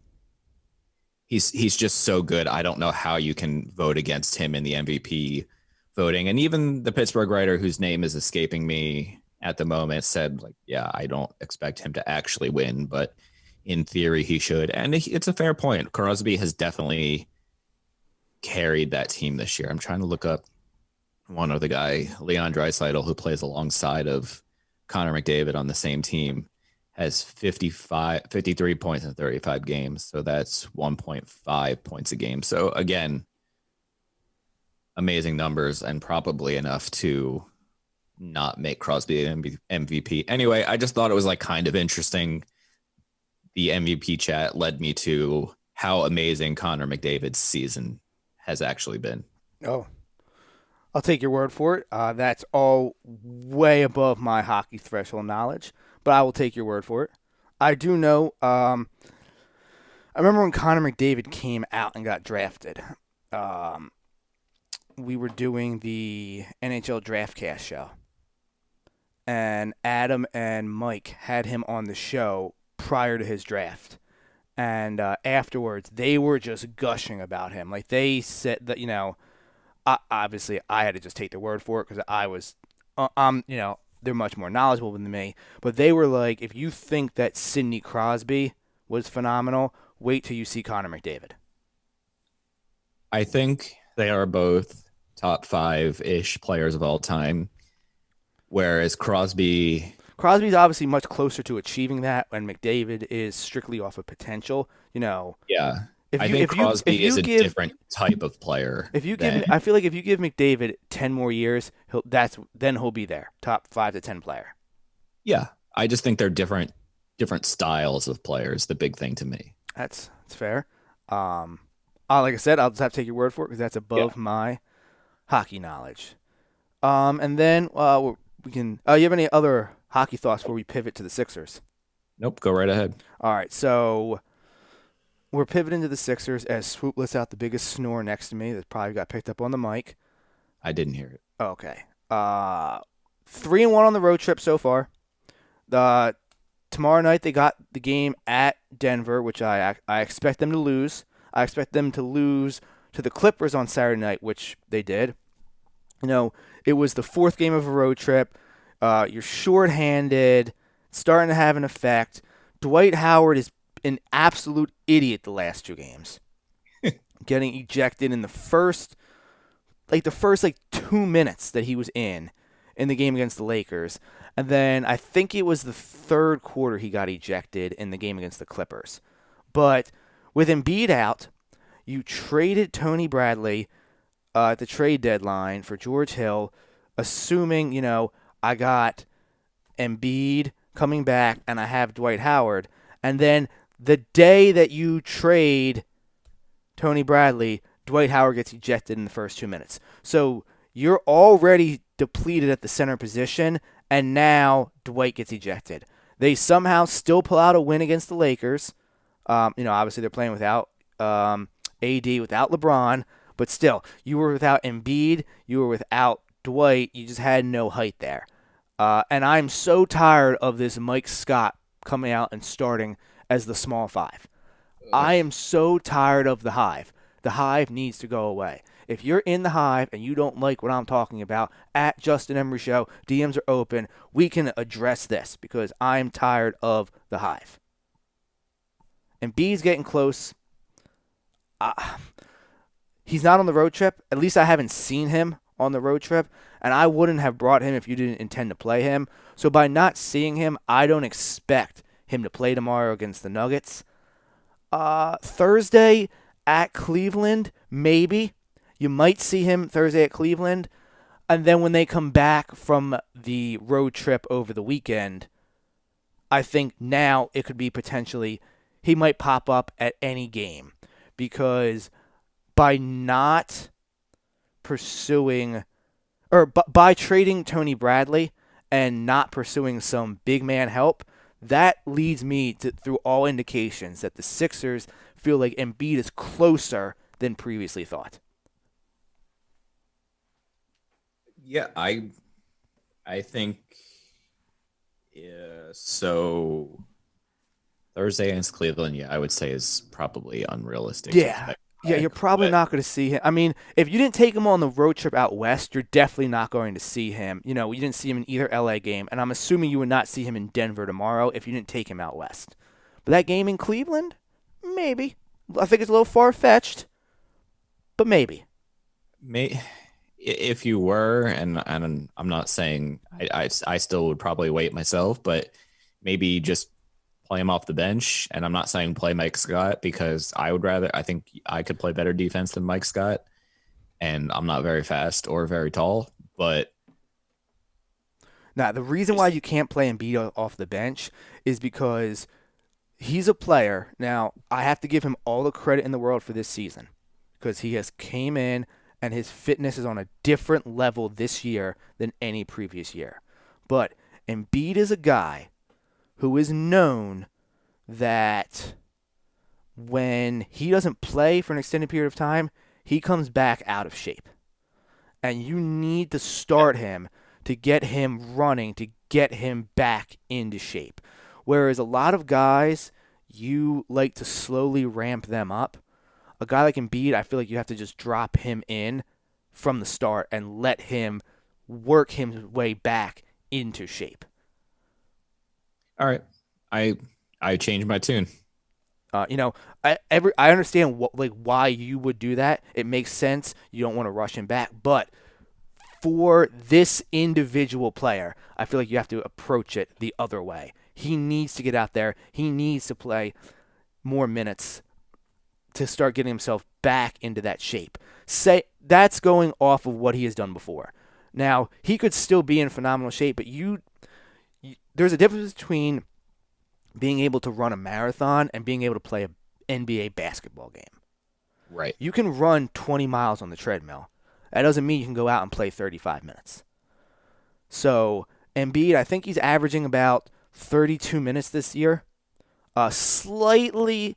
he's just so good. I don't know how you can vote against him in the MVP voting. And even the Pittsburgh writer, whose name is escaping me at the moment, said, like, yeah, I don't expect him to actually win, but in theory he should. And it's a fair point. Crosby has definitely carried that team this year. I'm trying to look up one other guy, Leon Draisaitl, who plays alongside of Connor McDavid on the same team, has 53 points in 35 games. So that's 1.5 points a game. So again, amazing numbers and probably enough to not make Crosby an MVP. Anyway, I just thought it was like kind of interesting. The MVP chat led me to how amazing Connor McDavid's season has actually been. Oh, I'll take your word for it. That's all way above my hockey threshold knowledge, but I will take your word for it. I do know. I remember when Connor McDavid came out and got drafted. We were doing the NHL Draftcast show, and Adam and Mike had him on the show prior to his draft. And afterwards, they were just gushing about him. Like, they said that, obviously I had to just take their word for it because I was, they're much more knowledgeable than me. But they were like, if you think that Sidney Crosby was phenomenal, wait till you see Connor McDavid. I think they are both top 5-ish players of all time, whereas Crosby's obviously much closer to achieving that, and McDavid is strictly off of potential. Yeah. I think Crosby is a different type of player. I feel like if you give McDavid 10 more years, he'll be there, top 5 to 10 player. Yeah, I just think they're different styles of players. The big thing to me. That's fair. Like I said, I'll just have to take your word for it because that's above my hockey knowledge. And then we can. You have any other hockey thoughts before we pivot to the Sixers? Nope. Go right ahead. All right, so we're pivoting to the Sixers as Swoop lets out the biggest snore next to me that probably got picked up on the mic. I didn't hear it. Okay. 3-1 on the road trip so far. Tomorrow night they got the game at Denver, which I expect them to lose. I expect them to lose to the Clippers on Saturday night, which they did. It was the 4th game of a road trip. You're shorthanded, starting to have an effect. Dwight Howard is an absolute idiot the last 2 games. Getting ejected in the first 2 minutes that he was in the game against the Lakers. And then I think it was the 3rd quarter he got ejected in the game against the Clippers. But with Embiid out, you traded Tony Bradley at the trade deadline for George Hill, assuming, I got Embiid coming back and I have Dwight Howard. And then the day that you trade Tony Bradley, Dwight Howard gets ejected in the first 2 minutes. So you're already depleted at the center position, and now Dwight gets ejected. They somehow still pull out a win against the Lakers. Obviously they're playing without AD, without LeBron, but still, you were without Embiid, you were without Dwight, you just had no height there. And I'm so tired of this Mike Scott coming out and starting as the small 5. I am so tired of the Hive. The Hive needs to go away. If you're in the Hive and you don't like what I'm talking about, at Justin Emery Show, DMs are open. We can address this because I'm tired of the Hive. Embiid's getting close. He's not on the road trip. At least I haven't seen him on the road trip, and I wouldn't have brought him if you didn't intend to play him. So by not seeing him, I don't expect him to play tomorrow against the Nuggets. Thursday at Cleveland, maybe. You might see him Thursday at Cleveland. And then when they come back from the road trip over the weekend, I think now it could be potentially he might pop up at any game. Because by not pursuing, or by trading Tony Bradley and not pursuing some big man help, that leads me to, through all indications, that the Sixers feel like Embiid is closer than previously thought. Yeah, I think so. Thursday against Cleveland, I would say is probably unrealistic. Yeah, you're probably not going to see him. I mean, if you didn't take him on the road trip out west, you're definitely not going to see him. You didn't see him in either LA game, and I'm assuming you would not see him in Denver tomorrow if you didn't take him out west. But that game in Cleveland, maybe. I think it's a little far-fetched, but maybe. if you were, and I'm not saying I still would probably wait myself, but maybe just play him off the bench. And I'm not saying play Mike Scott because I think I could play better defense than Mike Scott. And I'm not very fast or very tall, but Now, the reason why you can't play Embiid off the bench is because he's a player. Now, I have to give him all the credit in the world for this season because he has came in and his fitness is on a different level this year than any previous year. But Embiid is a guy who is known that when he doesn't play for an extended period of time, he comes back out of shape. And you need to start him to get him running, to get him back into shape. Whereas a lot of guys, you like to slowly ramp them up. A guy like Embiid, I feel like you have to just drop him in from the start and let him work his way back into shape. all right. I changed my tune. I understand why you would do that. It makes sense. You don't want to rush him back, but for this individual player, I feel like you have to approach it the other way. He needs to get out there. He needs to play more minutes to start getting himself back into that shape. Say that's going off of what he has done before. Now, he could still be in phenomenal shape, but there's a difference between being able to run a marathon and being able to play an NBA basketball game. Right. You can run 20 miles on the treadmill. That doesn't mean you can go out and play 35 minutes. So, Embiid, I think he's averaging about 32 minutes this year. Slightly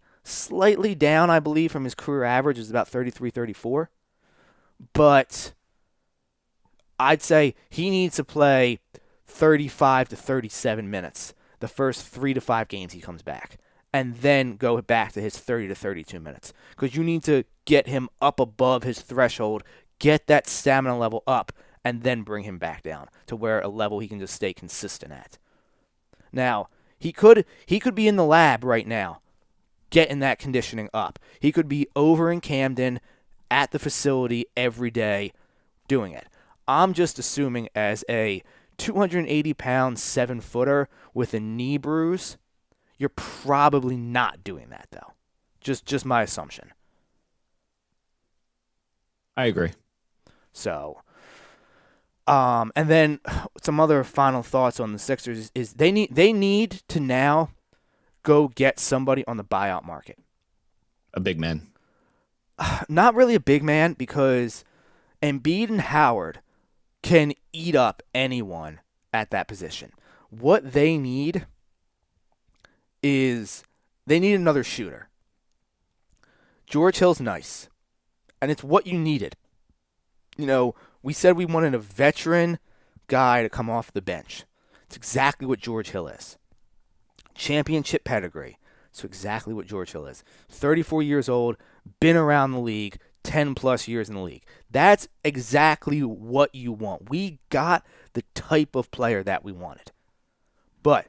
down, I believe, from his career average is about 33, 34. But I'd say he needs to play 35 to 37 minutes the first 3 to 5 games he comes back, and then go back to his 30 to 32 minutes. Because you need to get him up above his threshold, get that stamina level up, and then bring him back down to where a level he can just stay consistent at. Now, he could be in the lab right now, getting that conditioning up. He could be over in Camden at the facility every day doing it. I'm just assuming as a 280-pound 7-footer with a knee bruise, you're probably not doing that, though. Just my assumption. I agree. So, and then some other final thoughts on the Sixers is they need to now go get somebody on the buyout market. A big man. Not really a big man because Embiid and Howard can eat up anyone at that position. What they need is they need another shooter. George Hill's nice, and it's what you needed. We said we wanted a veteran guy to come off the bench. It's exactly what George Hill is. Championship pedigree. It's exactly what George Hill is. 34 years old, been around the league, 10-plus years in the league. That's exactly what you want. We got the type of player that we wanted. But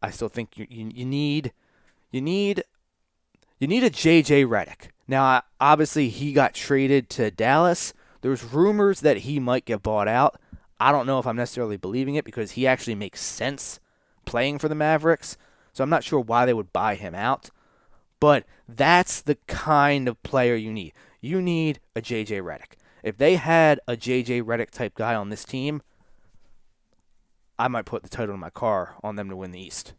I still think you need a J.J. Redick. Now, obviously, he got traded to Dallas. There's rumors that he might get bought out. I don't know if I'm necessarily believing it because he actually makes sense playing for the Mavericks. So I'm not sure why they would buy him out. But that's the kind of player you need. You need a J.J. Redick. If they had a J.J. Redick type guy on this team, I might put the title in my car on them to win the East.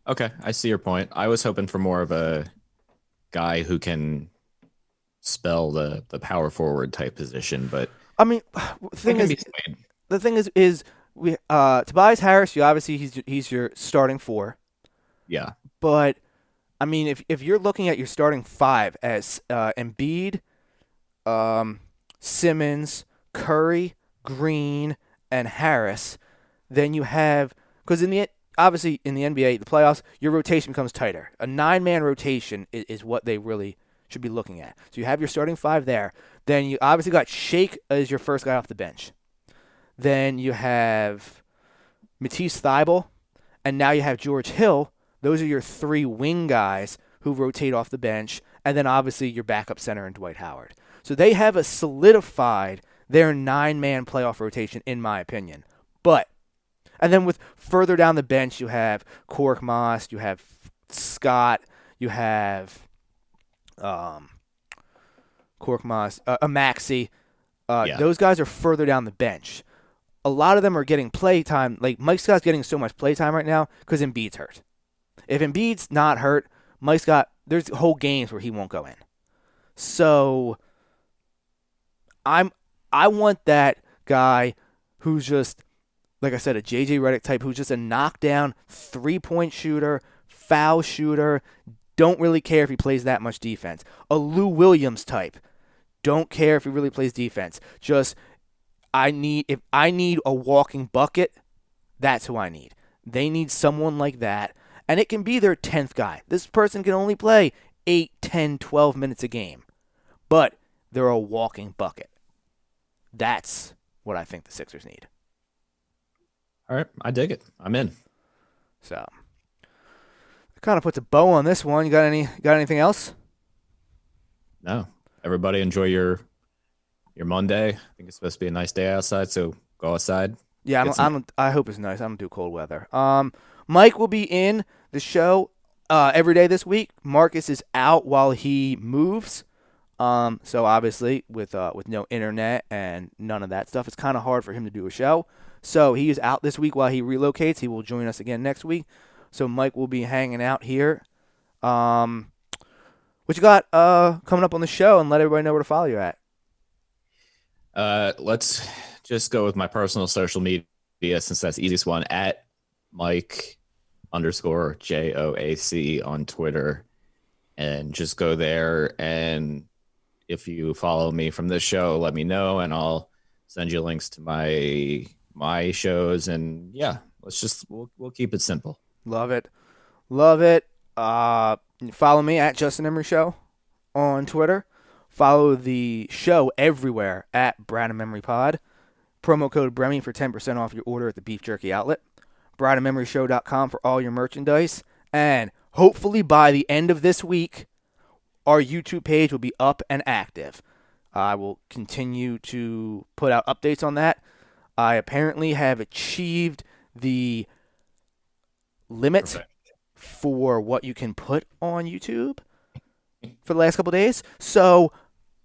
Okay, I see your point. I was hoping for more of a guy who can spell the power forward type position, but I mean, the thing is we Tobias Harris. You obviously he's your starting 4. Yeah, but I mean, if you're looking at your starting 5 as Embiid, Simmons, Curry, Green, and Harris, then you have because obviously in the NBA, the playoffs, your rotation becomes tighter. A 9-man rotation is what they really should be looking at. So you have your starting 5 there. Then you obviously got Shake as your first guy off the bench. Then you have Matisse Thybulle, and now you have George Hill. Those are your 3 wing guys who rotate off the bench, and then obviously your backup center in Dwight Howard. So they have a solidified their 9-man playoff rotation, in my opinion. And then with further down the bench, you have Korkmaz, you have Scott, you have Korkmaz, Maxey. Those guys are further down the bench. A lot of them are getting play time. Like Mike Scott's getting so much play time right now because Embiid's hurt. If Embiid's not hurt, there's whole games where he won't go in. So I want that guy who's just, like I said, a JJ Redick type, who's just a knockdown 3-point shooter, foul shooter, don't really care if he plays that much defense. A Lou Williams type, don't care if he really plays defense. Just if I need a walking bucket, that's who I need. They need someone like that, and it can be their 10th guy. This person can only play 8, 10, 12 minutes a game, but they're a walking bucket. That's what I think the Sixers need. All right, I dig it. I'm in. So it kind of puts a bow on this one. You got anything else? No. Everybody enjoy your Monday. I think it's supposed to be a nice day outside, so go outside. Yeah, I hope it's nice. I don't do cold weather. Mike will be in the show every day this week. Marcus is out while he moves. So obviously with no internet and none of that stuff, it's kind of hard for him to do a show. So he is out this week while he relocates. He will join us again next week. So Mike will be hanging out here. What you got coming up on the show, and let everybody know where to follow you at? Let's just go with my personal social media since that's the easiest one, at Mike_JOAC on Twitter. And just go there, and if you follow me from this show, let me know, and I'll send you links to my shows. And yeah, we'll keep it simple. Love it. Follow me at Justin Emery Show on Twitter. Follow the show everywhere at Brandon Emery Pod. Promo code Bremy for 10% off your order at the Beef Jerky Outlet. BrandonEmeryShow.com for all your merchandise. And hopefully by the end of this week, our YouTube page will be up and active. I will continue to put out updates on that. I apparently have achieved the limit for what you can put on YouTube for the last couple of days. So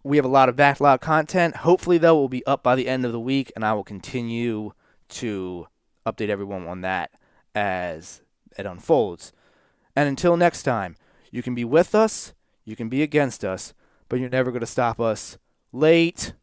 we have a lot of backlog content. Hopefully, though, it will be up by the end of the week, and I will continue to update everyone on that as it unfolds. And until next time, you can be with us, you can be against us, but you're never going to stop us. Late.